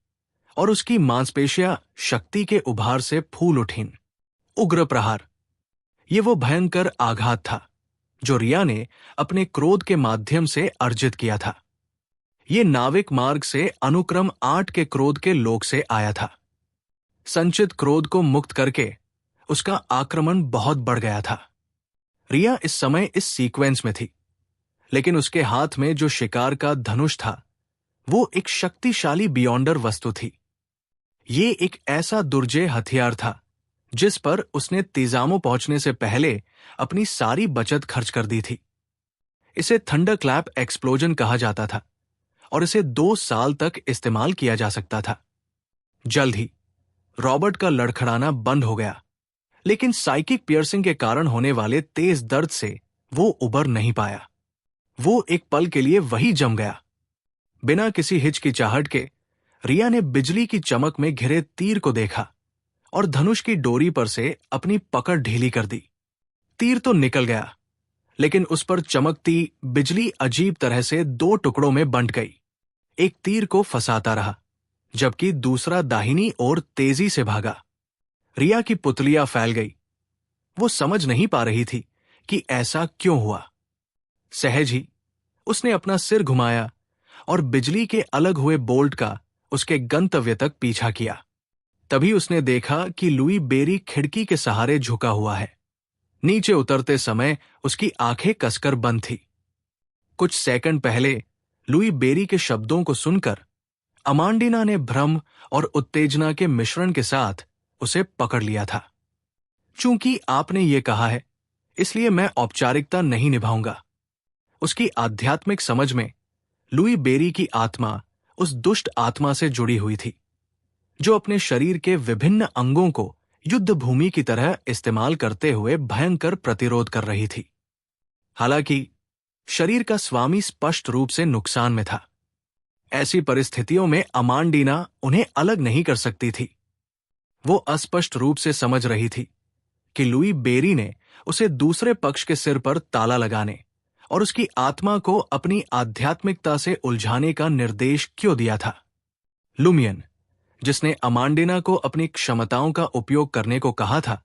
और उसकी मांसपेशियां शक्ति के उभार से फूल उठीं। उग्र प्रहार। ये वो भयंकर आघात था जो रिया ने अपने क्रोध के माध्यम से अर्जित किया था। ये नाविक मार्ग से अनुक्रम 8 के क्रोध के लोक से आया था। संचित क्रोध को मुक्त करके उसका आक्रमण बहुत बढ़ गया था। रिया इस समय इस सीक्वेंस में थी, लेकिन उसके हाथ में जो शिकार का धनुष था वो एक शक्तिशाली बियॉन्डर वस्तु थी। ये एक ऐसा दुर्जेय हथियार था जिस पर उसने तेजामो पहुंचने से पहले अपनी सारी बचत खर्च कर दी थी। इसे थंडर क्लैप एक्सप्लोजन कहा जाता था और इसे 2 साल तक इस्तेमाल किया जा सकता था। जल्द ही रॉबर्ट का लड़खड़ाना बंद हो गया, लेकिन साइकिक पियर्सिंग के कारण होने वाले तेज दर्द से वो उबर नहीं पाया। वो एक पल के लिए वही जम गया। बिना किसी हिचकिचाहट के रिया ने बिजली की चमक में घिरे तीर को देखा और धनुष की डोरी पर से अपनी पकड़ ढीली कर दी। तीर तो निकल गया, लेकिन उस पर चमकती बिजली अजीब तरह से 2 टुकड़ों में बंट गई। एक तीर को फंसाता रहा, जबकि दूसरा दाहिनी ओर तेजी से भागा। रिया की पुतलियां फैल गई। वो समझ नहीं पा रही थी कि ऐसा क्यों हुआ। सहज ही उसने अपना सिर घुमाया और बिजली के अलग हुए बोल्ट का उसके गंतव्य तक पीछा किया। तभी उसने देखा कि लुई बेरी खिड़की के सहारे झुका हुआ है। नीचे उतरते समय उसकी आंखें कसकर बंद थी। कुछ सेकंड पहले लुई बेरी के शब्दों को सुनकर अमांडीना ने भ्रम और उत्तेजना के मिश्रण के साथ उसे पकड़ लिया था। चूंकि आपने ये कहा है, इसलिए मैं औपचारिकता नहीं निभाऊंगा। उसकी आध्यात्मिक समझ में लुई बेरी की आत्मा उस दुष्ट आत्मा से जुड़ी हुई थी जो अपने शरीर के विभिन्न अंगों को युद्ध भूमि की तरह इस्तेमाल करते हुए भयंकर प्रतिरोध कर रही थी। हालांकि शरीर का स्वामी स्पष्ट रूप से नुकसान में था। ऐसी परिस्थितियों में अमांडीना उन्हें अलग नहीं कर सकती थी। वो अस्पष्ट रूप से समझ रही थी कि लुई बेरी ने उसे दूसरे पक्ष के सिर पर ताला लगाने और उसकी आत्मा को अपनी आध्यात्मिकता से उलझाने का निर्देश क्यों दिया था। लुमियन, जिसने अमांडीना को अपनी क्षमताओं का उपयोग करने को कहा था,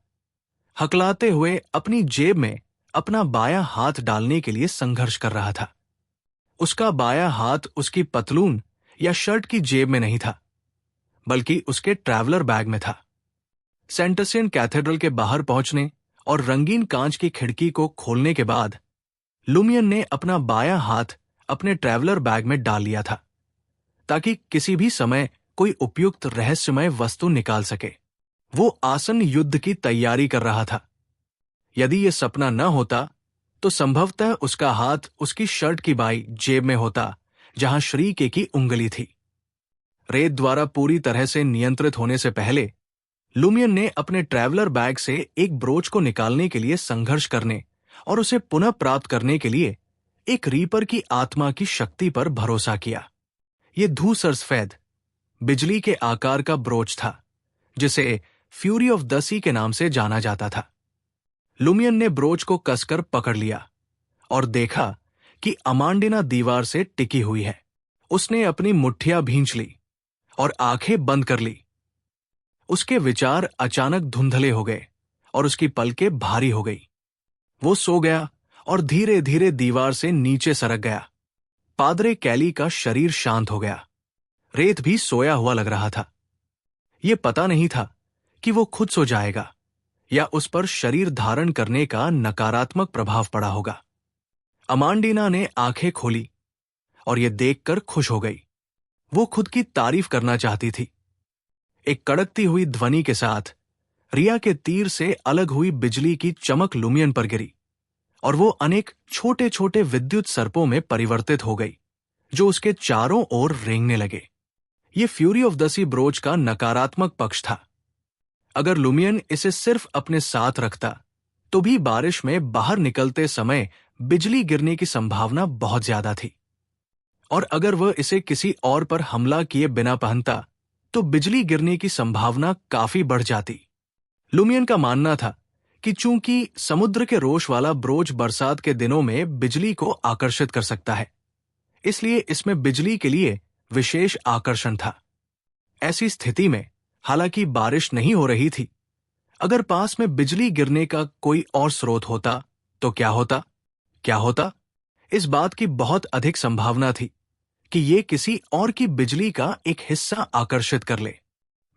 हकलाते हुए अपनी जेब में अपना बायां हाथ डालने के लिए संघर्ष कर रहा था। उसका बायां हाथ उसकी पतलून या शर्ट की जेब में नहीं था, बल्कि उसके ट्रैवलर बैग में था। सेंटसियन कैथेड्रल के बाहर पहुंचने और रंगीन कांच की खिड़की को खोलने के बाद लुमियन ने अपना बायां हाथ अपने ट्रैवलर बैग में डाल लिया था, ताकि किसी भी समय कोई उपयुक्त रहस्यमय वस्तु निकाल सके। वो आसन्न युद्ध की तैयारी कर रहा था। यदि यह सपना न होता तो संभवतः उसका हाथ उसकी शर्ट की बाई जेब में होता, जहां श्रीके की उंगली थी। रेत द्वारा पूरी तरह से नियंत्रित होने से पहले लुमियन ने अपने ट्रैवलर बैग से एक ब्रोच को निकालने के लिए संघर्ष करने और उसे पुनः प्राप्त करने के लिए एक रीपर की आत्मा की शक्ति पर भरोसा किया। यह धूसर सफेद बिजली के आकार का ब्रोच था, जिसे फ्यूरी ऑफ द सी के नाम से जाना जाता था। लुमियन ने ब्रोच को कसकर पकड़ लिया और देखा कि अमांडीना दीवार से टिकी हुई है। उसने अपनी मुट्ठियां भींच ली और आंखें बंद कर ली। उसके विचार अचानक धुंधले हो गए और उसकी पलकें भारी हो गई। वो सो गया और धीरे धीरे दीवार से नीचे सरक गया। पादरे कैली का शरीर शांत हो गया। रेत भी सोया हुआ लग रहा था। ये पता नहीं था कि वो खुद सो जाएगा या उस पर शरीर धारण करने का नकारात्मक प्रभाव पड़ा होगा। अमांडीना ने आंखें खोली और ये देखकर खुश हो गई। वो खुद की तारीफ करना चाहती थी। एक कड़कती हुई ध्वनि के साथ रिया के तीर से अलग हुई बिजली की चमक लुमियन पर गिरी और वो अनेक छोटे छोटे विद्युत सर्पों में परिवर्तित हो गई, जो उसके चारों ओर रेंगने लगे। ये fury of the sea brooch का नकारात्मक पक्ष था। अगर लुमियन इसे सिर्फ अपने साथ रखता तो भी बारिश में बाहर निकलते समय बिजली गिरने की संभावना बहुत ज्यादा थी, और अगर वह इसे किसी और पर हमला किए बिना पहनता तो बिजली गिरने की संभावना काफी बढ़ जाती। लुमियन का मानना था कि चूंकि समुद्र के रोश वाला ब्रोच बरसात के दिनों में बिजली को आकर्षित कर सकता है, इसलिए इसमें बिजली के लिए विशेष आकर्षण था। ऐसी स्थिति में हालांकि बारिश नहीं हो रही थी, अगर पास में बिजली गिरने का कोई और स्रोत होता तो क्या होता? इस बात की बहुत अधिक संभावना थी कि ये किसी और की बिजली का एक हिस्सा आकर्षित कर ले।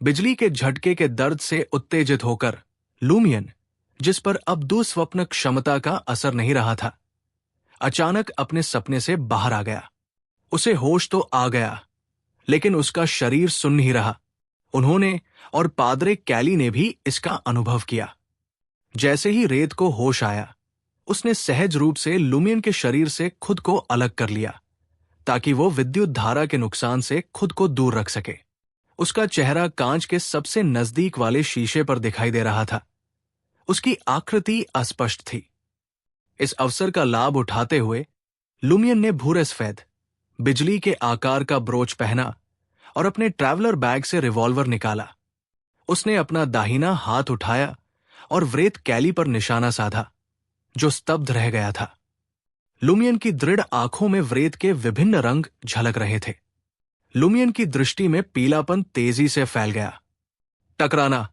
बिजली के झटके के दर्द से उत्तेजित होकर लुमियन, जिस पर अब दुस्वप्न क्षमता का असर नहीं रहा था, अचानक अपने सपने से बाहर आ गया। उसे होश तो आ गया, लेकिन उसका शरीर सुन नहीं रहा। उन्होंने और पादरे कैली ने भी इसका अनुभव किया। जैसे ही रेत को होश आया, उसने सहज रूप से लुमियन के शरीर से खुद को अलग कर लिया ताकि वो विद्युत धारा के नुकसान से खुद को दूर रख सके। उसका चेहरा कांच के सबसे नजदीक वाले शीशे पर दिखाई दे रहा था। उसकी आकृति अस्पष्ट थी। इस अवसर का लाभ उठाते हुए लुमियन ने भूरे सफेद बिजली के आकार का ब्रोच पहना और अपने ट्रैवलर बैग से रिवॉल्वर निकाला। उसने अपना दाहिना हाथ उठाया और व्रेत कैली पर निशाना साधा, जो स्तब्ध रह गया था। लुमियन की दृढ़ आंखों में व्रेत के विभिन्न रंग झलक रहे थे। लुमियन की दृष्टि में पीलापन तेजी से फैल गया। टकराना।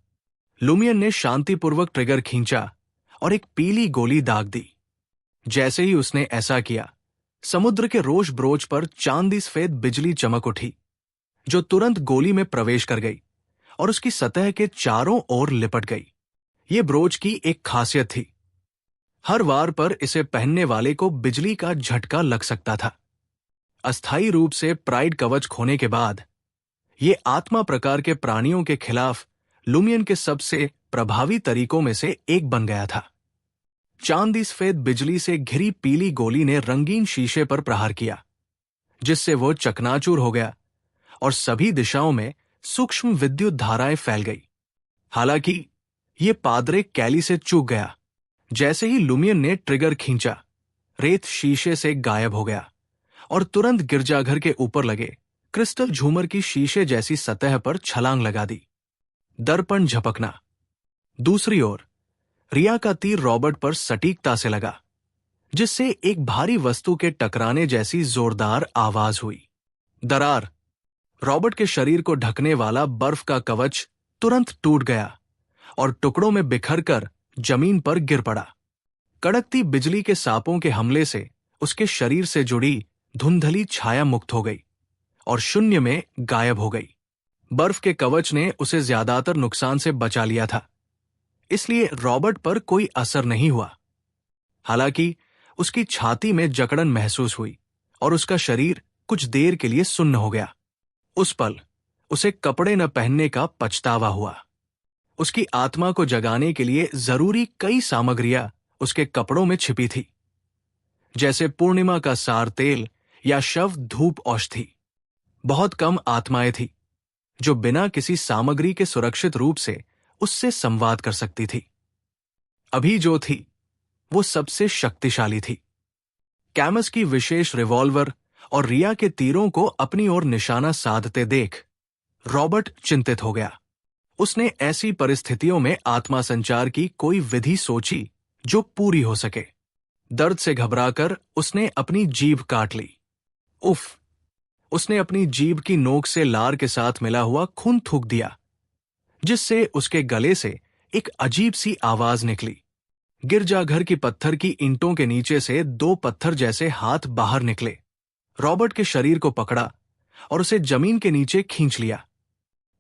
लुमियन ने शांतिपूर्वक ट्रिगर खींचा और एक पीली गोली दाग दी। जैसे ही उसने ऐसा किया, समुद्र के रोश ब्रोच पर चांदी सफेद बिजली चमक उठी, जो तुरंत गोली में प्रवेश कर गई और उसकी सतह के चारों ओर लिपट गई। ये ब्रोच की एक खासियत थी। हर वार पर इसे पहनने वाले को बिजली का झटका लग सकता था। अस्थायी रूप से प्राइड कवच खोने के बाद ये आत्मा प्रकार के प्राणियों के खिलाफ लुमियन के सबसे प्रभावी तरीकों में से एक बन गया था। चांदी सफेद बिजली से घिरी पीली गोली ने रंगीन शीशे पर प्रहार किया, जिससे वो चकनाचूर हो गया और सभी दिशाओं में सूक्ष्म विद्युत धाराएं फैल गई। हालांकि ये पादरे कैली से चूक गया। जैसे ही लुमियन ने ट्रिगर खींचा, रेत शीशे से गायब हो गया और तुरंत गिरजाघर के ऊपर लगे क्रिस्टल झूमर की शीशे जैसी सतह पर छलांग लगा दी। दर्पण झपकना। दूसरी ओर रिया का तीर रॉबर्ट पर सटीकता से लगा, जिससे एक भारी वस्तु के टकराने जैसी जोरदार आवाज हुई। दरार। रॉबर्ट के शरीर को ढकने वाला बर्फ का कवच तुरंत टूट गया और टुकड़ों में बिखरकर जमीन पर गिर पड़ा। कड़कती बिजली के सांपों के हमले से उसके शरीर से जुड़ी धुंधली छाया मुक्त हो गई और शून्य में गायब हो गई। बर्फ के कवच ने उसे ज्यादातर नुकसान से बचा लिया था, इसलिए रॉबर्ट पर कोई असर नहीं हुआ। हालांकि उसकी छाती में जकड़न महसूस हुई और उसका शरीर कुछ देर के लिए सुन्न हो गया। उस पल उसे कपड़े न पहनने का पछतावा हुआ। उसकी आत्मा को जगाने के लिए जरूरी कई सामग्रियां उसके कपड़ों में छिपी थी, जैसे पूर्णिमा का सार तेल या शव धूप औषधि। बहुत कम आत्माएं थी जो बिना किसी सामग्री के सुरक्षित रूप से उससे संवाद कर सकती थी। अभी जो थी वो सबसे शक्तिशाली थी। कैमस की विशेष रिवॉल्वर और रिया के तीरों को अपनी ओर निशाना साधते देख रॉबर्ट चिंतित हो गया। उसने ऐसी परिस्थितियों में आत्मा संचार की कोई विधि सोची जो पूरी हो सके। दर्द से घबराकर उसने अपनी जीभ काट ली। उफ! उसने अपनी जीभ की नोक से लार के साथ मिला हुआ खून थूक दिया, जिससे उसके गले से एक अजीब सी आवाज निकली। गिरजाघर की पत्थर की ईंटों के नीचे से दो पत्थर जैसे हाथ बाहर निकले, रॉबर्ट के शरीर को पकड़ा और उसे जमीन के नीचे खींच लिया।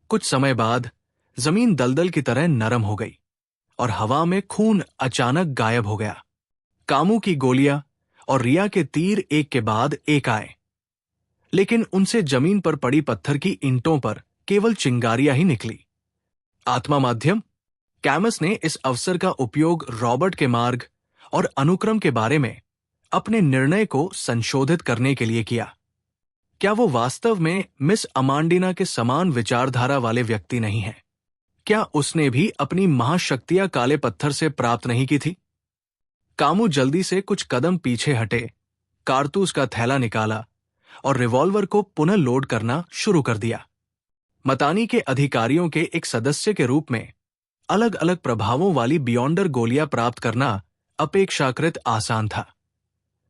कुछ समय बाद जमीन दलदल की तरह नरम हो गई और हवा में खून अचानक गायब हो गया। कामू की गोलियां और रिया के तीर एक के बाद एक आए, लेकिन उनसे जमीन पर पड़ी पत्थर की ईंटों पर केवल चिंगारियां ही निकली। आत्मा माध्यम कैमस ने इस अवसर का उपयोग रॉबर्ट के मार्ग और अनुक्रम के बारे में अपने निर्णय को संशोधित करने के लिए किया। क्या वो वास्तव में मिस अमांडीना के समान विचारधारा वाले व्यक्ति नहीं है? क्या उसने भी अपनी महाशक्तियां काले पत्थर से प्राप्त नहीं की थी? कामू जल्दी से कुछ कदम पीछे हटे, कारतूस का थैला निकाला और रिवॉल्वर को पुनः लोड करना शुरू कर दिया। मतानी के अधिकारियों के एक सदस्य के रूप में अलग अलग प्रभावों वाली बियॉन्डर गोलियां प्राप्त करना अपेक्षाकृत आसान था।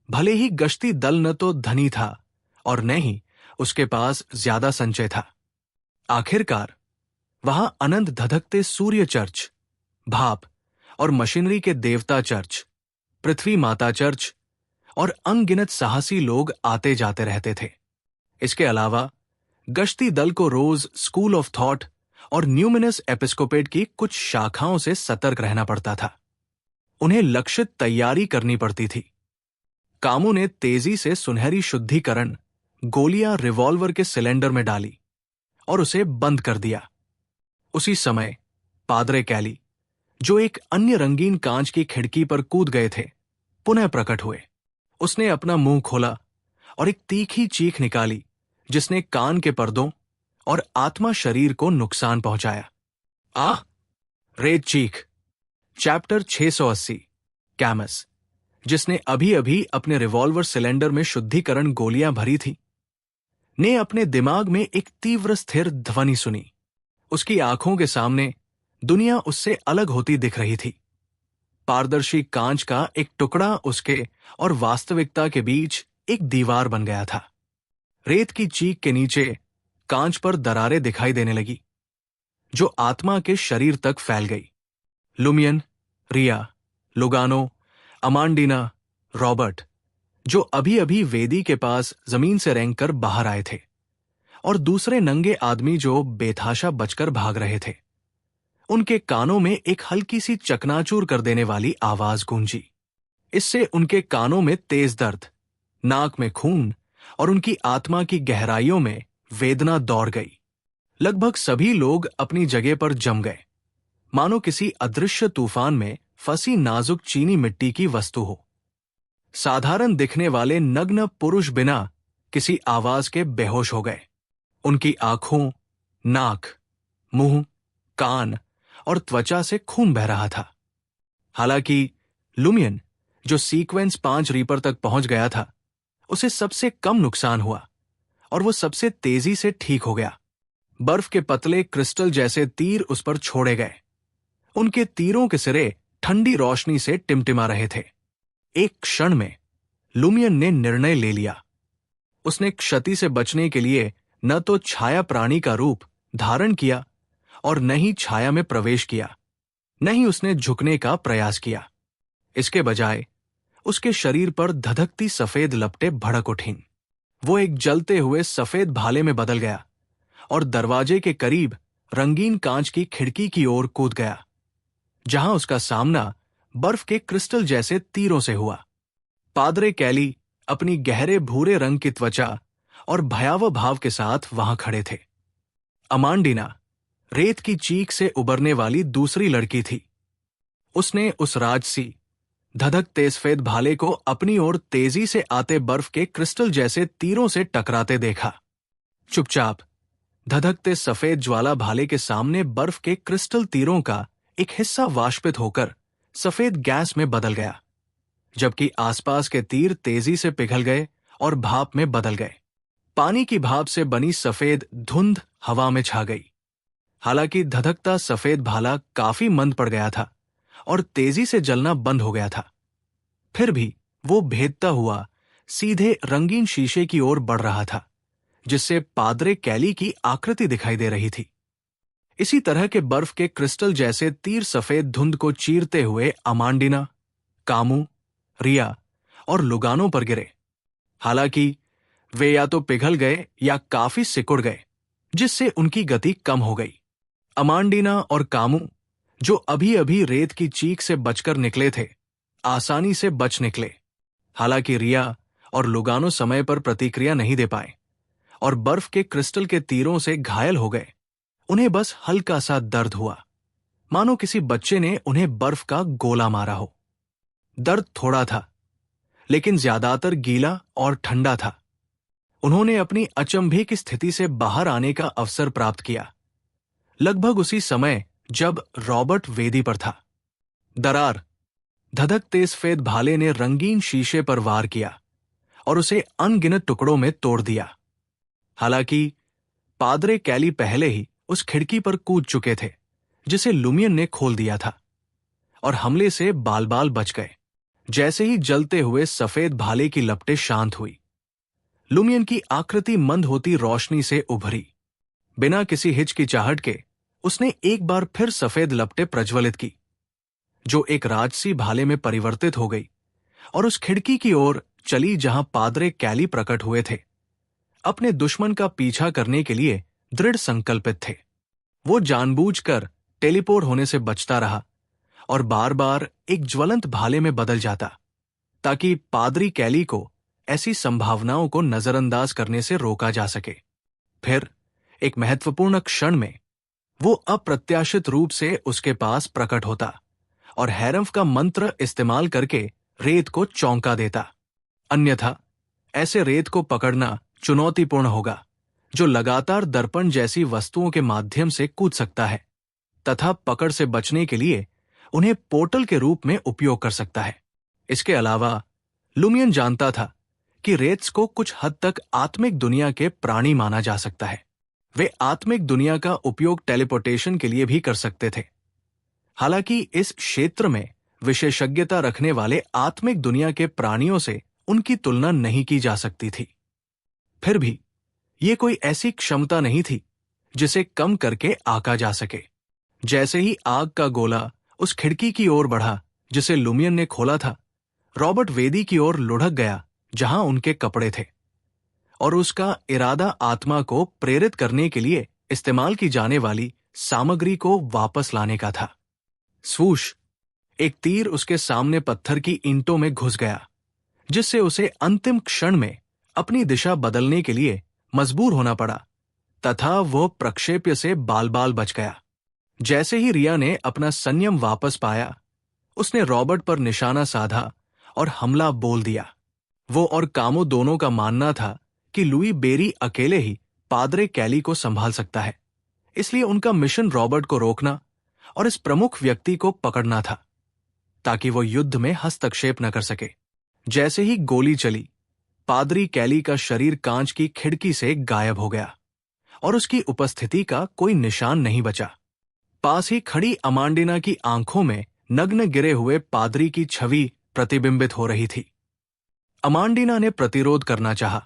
भले ही गश्ती दल न तो धनी था और न ही उसके पास ज्यादा संचय था। आखिरकार वहां अनंत धधकते सूर्य चर्च, भाप और मशीनरी के देवता चर्च, पृथ्वी माता चर्च और अनगिनत साहसी लोग आते जाते रहते थे। इसके अलावा गश्ती दल को रोज स्कूल ऑफ थॉट और न्यूमिनस एपिस्कोपेट की कुछ शाखाओं से सतर्क रहना पड़ता था। उन्हें लक्षित तैयारी करनी पड़ती थी। कामू ने तेजी से सुनहरी शुद्धिकरण गोलियां रिवॉल्वर के सिलेंडर में डाली और उसे बंद कर दिया। उसी समय पादरे कैली, जो एक अन्य रंगीन कांच की खिड़की पर कूद गए थे, पुनः प्रकट हुए। उसने अपना मुंह खोला और एक तीखी चीख निकाली जिसने कान के पर्दों और आत्मा शरीर को नुकसान पहुंचाया। आह! रेत चीख। चैप्टर 680 कैमस, जिसने अभी अभी अपने रिवॉल्वर सिलेंडर में शुद्धिकरण गोलियां भरी थी, ने अपने दिमाग में एक तीव्र स्थिर ध्वनि सुनी। उसकी आंखों के सामने दुनिया उससे अलग होती दिख रही थी। पारदर्शी कांच का एक टुकड़ा उसके और वास्तविकता के बीच एक दीवार बन गया था। रेत की चीख के नीचे कांच पर दरारें दिखाई देने लगी, जो आत्मा के शरीर तक फैल गई। लुमियन, रिया, लुगानो, अमांडीना, रॉबर्ट, जो अभी अभी वेदी के पास जमीन से रेंगकर बाहर आए थे, और दूसरे नंगे आदमी जो बेथाशा बचकर भाग रहे थे, उनके कानों में एक हल्की सी चकनाचूर कर देने वाली आवाज गूंजी। इससे उनके कानों में तेज दर्द, नाक में खून और उनकी आत्मा की गहराइयों में वेदना दौड़ गई। लगभग सभी लोग अपनी जगह पर जम गए, मानो किसी अदृश्य तूफान में फंसी नाजुक चीनी मिट्टी की वस्तु हो। साधारण दिखने वाले नग्न पुरुष बिना किसी आवाज के बेहोश हो गए। उनकी आंखों, नाक, मुंह, कान और त्वचा से खून बह रहा था। हालांकि लुमियन, जो सीक्वेंस 5 रीपर तक पहुंच गया था, उसे सबसे कम नुकसान हुआ और वो सबसे तेजी से ठीक हो गया। बर्फ के पतले क्रिस्टल जैसे तीर उस पर छोड़े गए। उनके तीरों के सिरे ठंडी रोशनी से टिमटिमा रहे थे। एक क्षण में लुमियन ने निर्णय ले लिया। उसने क्षति से बचने के लिए न तो छाया प्राणी का रूप धारण किया और न ही छाया में प्रवेश किया, न ही उसने झुकने का प्रयास किया। इसके बजाय उसके शरीर पर धधकती सफेद लपटें भड़क उठीं। वो एक जलते हुए सफेद भाले में बदल गया और दरवाजे के करीब रंगीन कांच की खिड़की की ओर कूद गया, जहां उसका सामना बर्फ के क्रिस्टल जैसे तीरों से हुआ। पादरे कैली अपनी गहरे भूरे रंग की त्वचा और भयावह भाव के साथ वहां खड़े थे। अमांडीना रेत की चीख से उबरने वाली दूसरी लड़की थी। उसने उस राजसी धधकते सफेद भाले को अपनी ओर तेजी से आते बर्फ के क्रिस्टल जैसे तीरों से टकराते देखा। चुपचाप धधकते सफेद ज्वाला भाले के सामने बर्फ के क्रिस्टल तीरों का एक हिस्सा वाष्पित होकर सफेद गैस में बदल गया, जबकि आसपास के तीर तेजी से पिघल गए और भाप में बदल गए। पानी की भाप से बनी सफेद धुंध हवा में छा गई। हालांकि धधकता सफेद भाला काफी मंद पड़ गया था और तेजी से जलना बंद हो गया था, फिर भी वो भेदता हुआ सीधे रंगीन शीशे की ओर बढ़ रहा था, जिससे पादरे कैली की आकृति दिखाई दे रही थी। इसी तरह के बर्फ के क्रिस्टल जैसे तीर सफेद धुंध को चीरते हुए अमांडीना, कामू, रिया और लुगानो पर गिरे। हालांकि वे या तो पिघल गए या काफी सिकुड़ गए, जिससे उनकी गति कम हो गई। अमांडीना और कामू, जो अभी अभी रेत की चीख से बचकर निकले थे, आसानी से बच निकले। हालांकि रिया और लुगानो समय पर प्रतिक्रिया नहीं दे पाए और बर्फ के क्रिस्टल के तीरों से घायल हो गए। उन्हें बस हल्का सा दर्द हुआ, मानो किसी बच्चे ने उन्हें बर्फ का गोला मारा हो। दर्द थोड़ा था, लेकिन ज्यादातर गीला और ठंडा था। उन्होंने अपनी अचंभे की स्थिति से बाहर आने का अवसर प्राप्त किया, लगभग उसी समय जब रॉबर्ट वेदी पर था। दरार, धधकते सफेद भाले ने रंगीन शीशे पर वार किया और उसे अनगिनत टुकड़ों में तोड़ दिया। हालांकि पादरे कैली पहले ही उस खिड़की पर कूद चुके थे जिसे लुमियन ने खोल दिया था, और हमले से बाल बाल बच गए। जैसे ही जलते हुए सफेद भाले की लपटें शांत हुई, लुमियन की आकृति मंद होती रोशनी से उभरी। बिना किसी हिचकिचाहट के उसने एक बार फिर सफेद लपटें प्रज्वलित की, जो एक राजसी भाले में परिवर्तित हो गई और उस खिड़की की ओर चली जहां पादरे कैली प्रकट हुए थे, अपने दुश्मन का पीछा करने के लिए दृढ़ संकल्पित थे। वो जानबूझकर टेलीपोर्ट होने से बचता रहा और बार बार एक ज्वलंत भाले में बदल जाता, ताकि पादरी कैली को ऐसी संभावनाओं को नजरअंदाज करने से रोका जा सके। फिर एक महत्वपूर्ण क्षण में वो अप्रत्याशित रूप से उसके पास प्रकट होता और हैरम्फ का मंत्र इस्तेमाल करके रेत को चौंका देता। अन्यथा ऐसे रेत को पकड़ना चुनौतीपूर्ण होगा, जो लगातार दर्पण जैसी वस्तुओं के माध्यम से कूद सकता है तथा पकड़ से बचने के लिए उन्हें पोर्टल के रूप में उपयोग कर सकता है। इसके अलावा लुमियन जानता था कि रेत्स को कुछ हद तक आत्मिक दुनिया के प्राणी माना जा सकता है। वे आत्मिक दुनिया का उपयोग टेलीपोर्टेशन के लिए भी कर सकते थे। हालांकि इस क्षेत्र में विशेषज्ञता रखने वाले आत्मिक दुनिया के प्राणियों से उनकी तुलना नहीं की जा सकती थी। फिर भी ये कोई ऐसी क्षमता नहीं थी जिसे कम करके आंका जा सके। जैसे ही आग का गोला उस खिड़की की ओर बढ़ा जिसे लुमियन ने खोला था, रॉबर्ट वेदी की ओर लुढ़क गया जहां उनके कपड़े थे, और उसका इरादा आत्मा को प्रेरित करने के लिए इस्तेमाल की जाने वाली सामग्री को वापस लाने का था। स्वूश, एक तीर उसके सामने पत्थर की ईंटों में घुस गया, जिससे उसे अंतिम क्षण में अपनी दिशा बदलने के लिए मजबूर होना पड़ा तथा वो प्रक्षेप्य से बाल बाल बच गया। जैसे ही रिया ने अपना संयम वापस पाया, उसने रॉबर्ट पर निशाना साधा और हमला बोल दिया। वो और कामो दोनों का मानना था कि लुई बेरी अकेले ही पादरे कैली को संभाल सकता है, इसलिए उनका मिशन रॉबर्ट को रोकना और इस प्रमुख व्यक्ति को पकड़ना था, ताकि वो युद्ध में हस्तक्षेप न कर सके। जैसे ही गोली चली, पादरी कैली का शरीर कांच की खिड़की से गायब हो गया और उसकी उपस्थिति का कोई निशान नहीं बचा। पास ही खड़ी अमांडिना की आंखों में नग्न गिरे हुए पादरी की छवि प्रतिबिंबित हो रही थी। अमांडिना ने प्रतिरोध करना चाहा,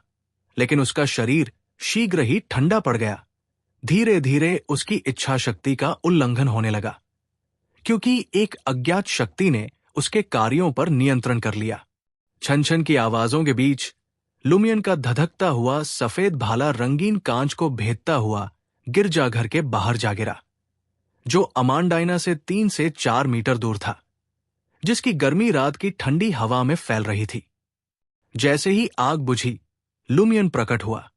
लेकिन उसका शरीर शीघ्र ही ठंडा पड़ गया। धीरे धीरे उसकी इच्छा शक्ति का उल्लंघन होने लगा, क्योंकि एक अज्ञात शक्ति ने उसके कार्यों पर नियंत्रण कर लिया। छन छन की आवाजों के बीच लुमियन का धधकता हुआ सफेद भाला रंगीन कांच को भेदता हुआ गिरजाघर के बाहर जा गिरा, जो अमांडाइना से 3 से 4 मीटर दूर था, जिसकी गर्मी रात की ठंडी हवा में फैल रही थी। जैसे ही आग बुझी, लुमियन प्रकट हुआ,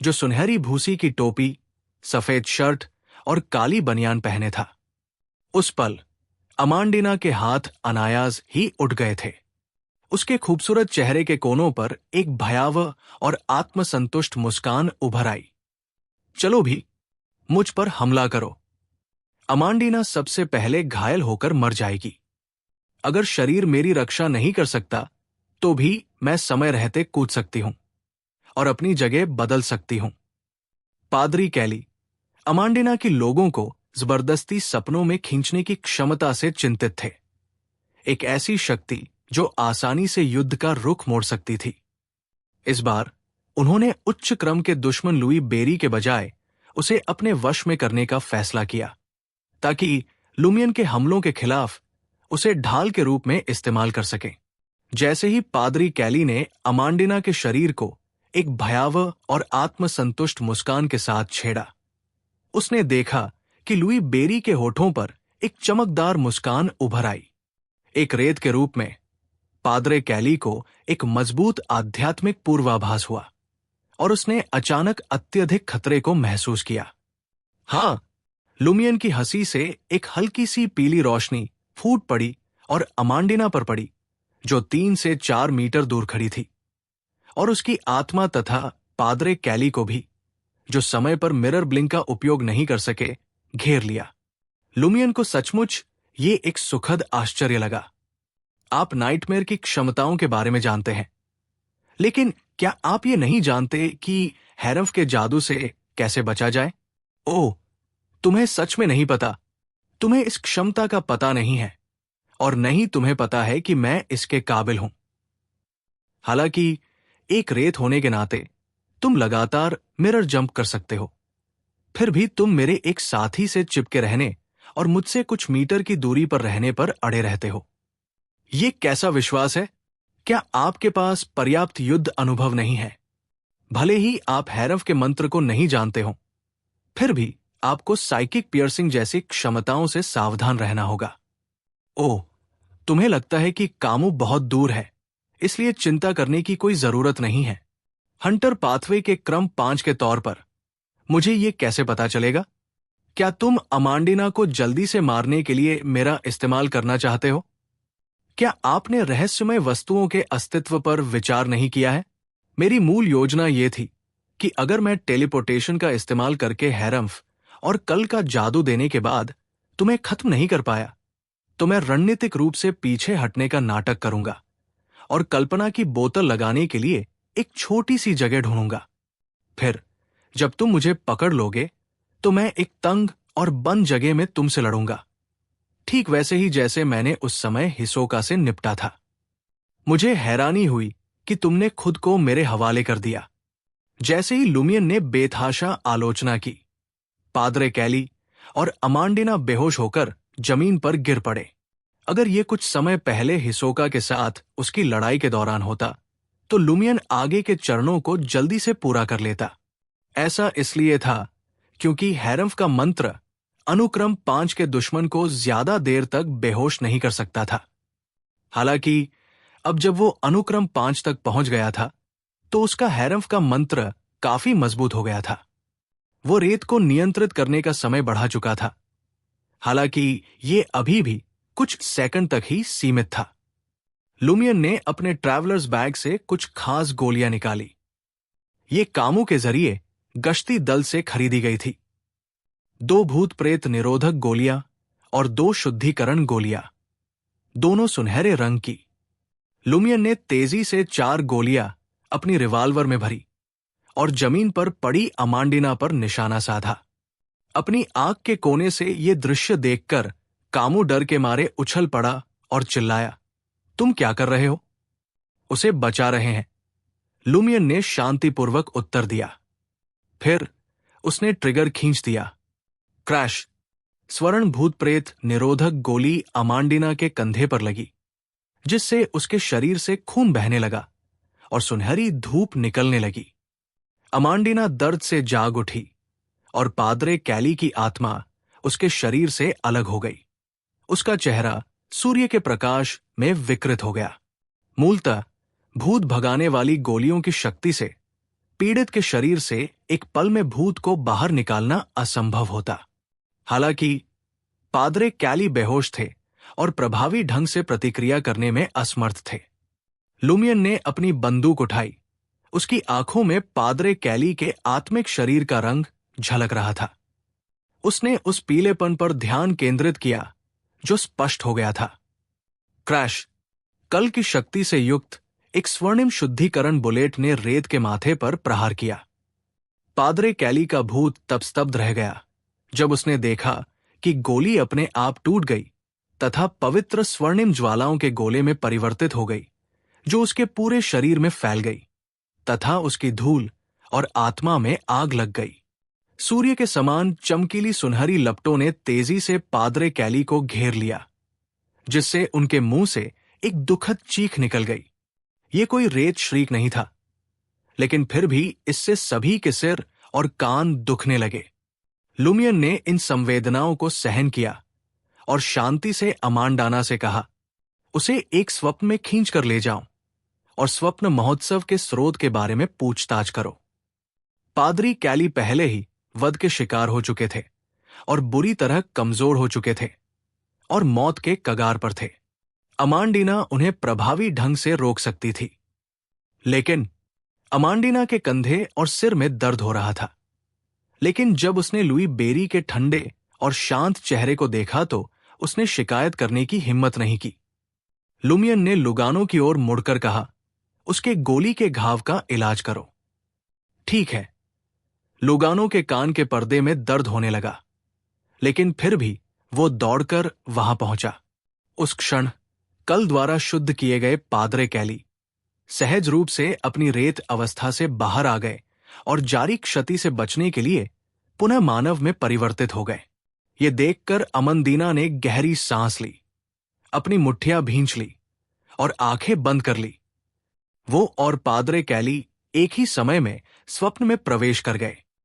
जो सुनहरी भूसी की टोपी, सफेद शर्ट और काली बनियान पहने था। उस पल अमांडिना के हाथ अनायास ही उठ गए थे। उसके खूबसूरत चेहरे के कोनों पर एक भयावह और आत्मसंतुष्ट मुस्कान उभर आई। चलो भी, मुझ पर हमला करो। अमांडिना सबसे पहले घायल होकर मर जाएगी। अगर शरीर मेरी रक्षा नहीं कर सकता, तो भी मैं समय रहते कूद सकती हूं और अपनी जगह बदल सकती हूं। पादरी कैली अमांडिना की लोगों को जबरदस्ती सपनों में खींचने की क्षमता से चिंतित थे, एक ऐसी शक्ति जो आसानी से युद्ध का रुख मोड़ सकती थी। इस बार उन्होंने उच्च क्रम के दुश्मन लुई बेरी के बजाय उसे अपने वश में करने का फैसला किया, ताकि लुमियन के हमलों के खिलाफ उसे ढाल के रूप में इस्तेमाल कर सके। जैसे ही पादरी कैली ने अमांडिना के शरीर को एक भयावह और आत्मसंतुष्ट मुस्कान के साथ छेड़ा, उसने देखा कि लुई बेरी के होठों पर एक चमकदार मुस्कान उभर आई। एक रेत के रूप में पादरे कैली को एक मजबूत आध्यात्मिक पूर्वाभास हुआ और उसने अचानक अत्यधिक खतरे को महसूस किया। हाँ, लुमियन की हंसी से एक हल्की सी पीली रोशनी फूट पड़ी और अमांडिना पर पड़ी, जो 3 से 4 मीटर दूर खड़ी थी, और उसकी आत्मा तथा पादरे कैली को भी, जो समय पर मिरर ब्लिंक का उपयोग नहीं कर सके, घेर लिया। लुमियन को सचमुच ये एक सुखद आश्चर्य लगा। आप नाइटमेयर की क्षमताओं के बारे में जानते हैं, लेकिन क्या आप ये नहीं जानते कि हैरफ के जादू से कैसे बचा जाए? ओह, तुम्हें सच में नहीं पता। तुम्हें इस क्षमता का पता नहीं है, और नहीं तुम्हें पता है कि मैं इसके काबिल हूं। हालांकि एक रेत होने के नाते तुम लगातार मिरर जंप कर सकते हो, फिर भी तुम मेरे एक साथी से चिपके रहने और मुझसे कुछ मीटर की दूरी पर रहने पर अड़े रहते हो। ये कैसा विश्वास है? क्या आपके पास पर्याप्त युद्ध अनुभव नहीं है? भले ही आप हैरफ के मंत्र को नहीं जानते हो, फिर भी आपको साइकिक पियर्सिंग जैसी क्षमताओं से सावधान रहना होगा। ओह, तुम्हें लगता है कि कामू बहुत दूर है, इसलिए चिंता करने की कोई जरूरत नहीं है। हंटर पाथवे के क्रम 5 के तौर पर मुझे ये कैसे पता चलेगा? क्या तुम अमांडिना को जल्दी से मारने के लिए मेरा इस्तेमाल करना चाहते हो? क्या आपने रहस्यमय वस्तुओं के अस्तित्व पर विचार नहीं किया है? मेरी मूल योजना ये थी कि अगर मैं टेलीपोर्टेशन का इस्तेमाल करके हैरम्फ और कल का जादू देने के बाद तुम्हें खत्म नहीं कर पाया, तो मैं रणनीतिक रूप से पीछे हटने का नाटक करूंगा और कल्पना की बोतल लगाने के लिए एक छोटी सी जगह ढूंढूंगा। फिर जब तुम मुझे पकड़ लोगे, तो मैं एक तंग और बंद जगह में तुमसे लड़ूंगा, ठीक वैसे ही जैसे मैंने उस समय हिसोका से निपटा था। मुझे हैरानी हुई कि तुमने खुद को मेरे हवाले कर दिया। जैसे ही लुमियन ने बेतहाशा आलोचना की, पादरे कैली और अमांडिना बेहोश होकर जमीन पर गिर पड़े। अगर ये कुछ समय पहले हिसोका के साथ उसकी लड़ाई के दौरान होता, तो लुमियन आगे के चरणों को जल्दी से पूरा कर लेता। ऐसा इसलिए था क्योंकि हैरम्फ का मंत्र अनुक्रम 5 के दुश्मन को ज्यादा देर तक बेहोश नहीं कर सकता था। हालांकि अब जब वो अनुक्रम 5 तक पहुंच गया था, तो उसका हैरम्फ का मंत्र काफी मजबूत हो गया था। वो रेत को नियंत्रित करने का समय बढ़ा चुका था, हालांकि ये अभी भी कुछ सेकंड तक ही सीमित था। लुमियन ने अपने ट्रैवलर्स बैग से कुछ खास गोलियां निकाली। ये कामू के जरिए गश्ती दल से खरीदी गई थी। 2 भूत प्रेत निरोधक गोलियां और 2 शुद्धिकरण गोलियां, दोनों सुनहरे रंग की। लुमियन ने तेजी से 4 गोलियां अपनी रिवाल्वर में भरी और जमीन पर पड़ी अमांडिना पर निशाना साधा। अपनी आंख के कोने से ये दृश्य देखकर कामू डर के मारे उछल पड़ा और चिल्लाया, तुम क्या कर रहे हो? उसे बचा रहे हैं, लुमियन ने शांतिपूर्वक उत्तर दिया। फिर उसने ट्रिगर खींच दिया। क्रैश! स्वर्ण भूत प्रेत निरोधक गोली अमांडिना के कंधे पर लगी, जिससे उसके शरीर से खून बहने लगा और सुनहरी धूप निकलने लगी। अमांडिना दर्द से जाग उठी और पादरे कैली की आत्मा उसके शरीर से अलग हो गई। उसका चेहरा सूर्य के प्रकाश में विकृत हो गया। मूलतः भूत भगाने वाली गोलियों की शक्ति से पीड़ित के शरीर से एक पल में भूत को बाहर निकालना असंभव होता। हालांकि पादरे कैली बेहोश थे और प्रभावी ढंग से प्रतिक्रिया करने में असमर्थ थे। लुमियन ने अपनी बंदूक उठाई। उसकी आंखों में पादरे कैली के आत्मिक शरीर का रंग झलक रहा था। उसने उस पीलेपन पर ध्यान केंद्रित किया जो स्पष्ट हो गया था। क्रैश! कल की शक्ति से युक्त एक स्वर्णिम शुद्धिकरण बुलेट ने रेत के माथे पर प्रहार किया। पादरे कैली का भूत तब स्तब्ध रह गया जब उसने देखा कि गोली अपने आप टूट गई तथा पवित्र स्वर्णिम ज्वालाओं के गोले में परिवर्तित हो गई, जो उसके पूरे शरीर में फैल गई तथा उसकी धूल और आत्मा में आग लग गई। सूर्य के समान चमकीली सुनहरी लपटों ने तेजी से पादरे कैली को घेर लिया, जिससे उनके मुंह से एक दुखद चीख निकल गई। ये कोई रेत श्रीक नहीं था, लेकिन फिर भी इससे सभी के सिर और कान दुखने लगे। लुमियन ने इन संवेदनाओं को सहन किया और शांति से अमांडाना से कहा, उसे एक स्वप्न में खींच कर ले जाऊं और स्वप्न महोत्सव के स्रोत के बारे में पूछताछ करो। पादरी कैली पहले ही वध के शिकार हो चुके थे और बुरी तरह कमजोर हो चुके थे और मौत के कगार पर थे। अमांडीना उन्हें प्रभावी ढंग से रोक सकती थी, लेकिन अमांडीना के कंधे और सिर में दर्द हो रहा था। लेकिन जब उसने लुई बेरी के ठंडे और शांत चेहरे को देखा तो उसने शिकायत करने की हिम्मत नहीं की। लुमियन ने लुगानो की ओर मुड़कर कहा, उसके गोली के घाव का इलाज करो। ठीक है। लुगानो के कान के पर्दे में दर्द होने लगा, लेकिन फिर भी वो दौड़कर वहां पहुंचा। उस क्षण कल द्वारा शुद्ध किए गए पादरे कैली सहज रूप से अपनी रेत अवस्था से बाहर आ गए और जारी क्षति से बचने के लिए पुनः मानव में परिवर्तित हो गए। ये देखकर अमंदीना ने गहरी सांस ली, अपनी मुट्ठियां भींच ली और आंखें बंद कर ली। वो और पादरे कैली एक ही समय में स्वप्न में प्रवेश कर गए।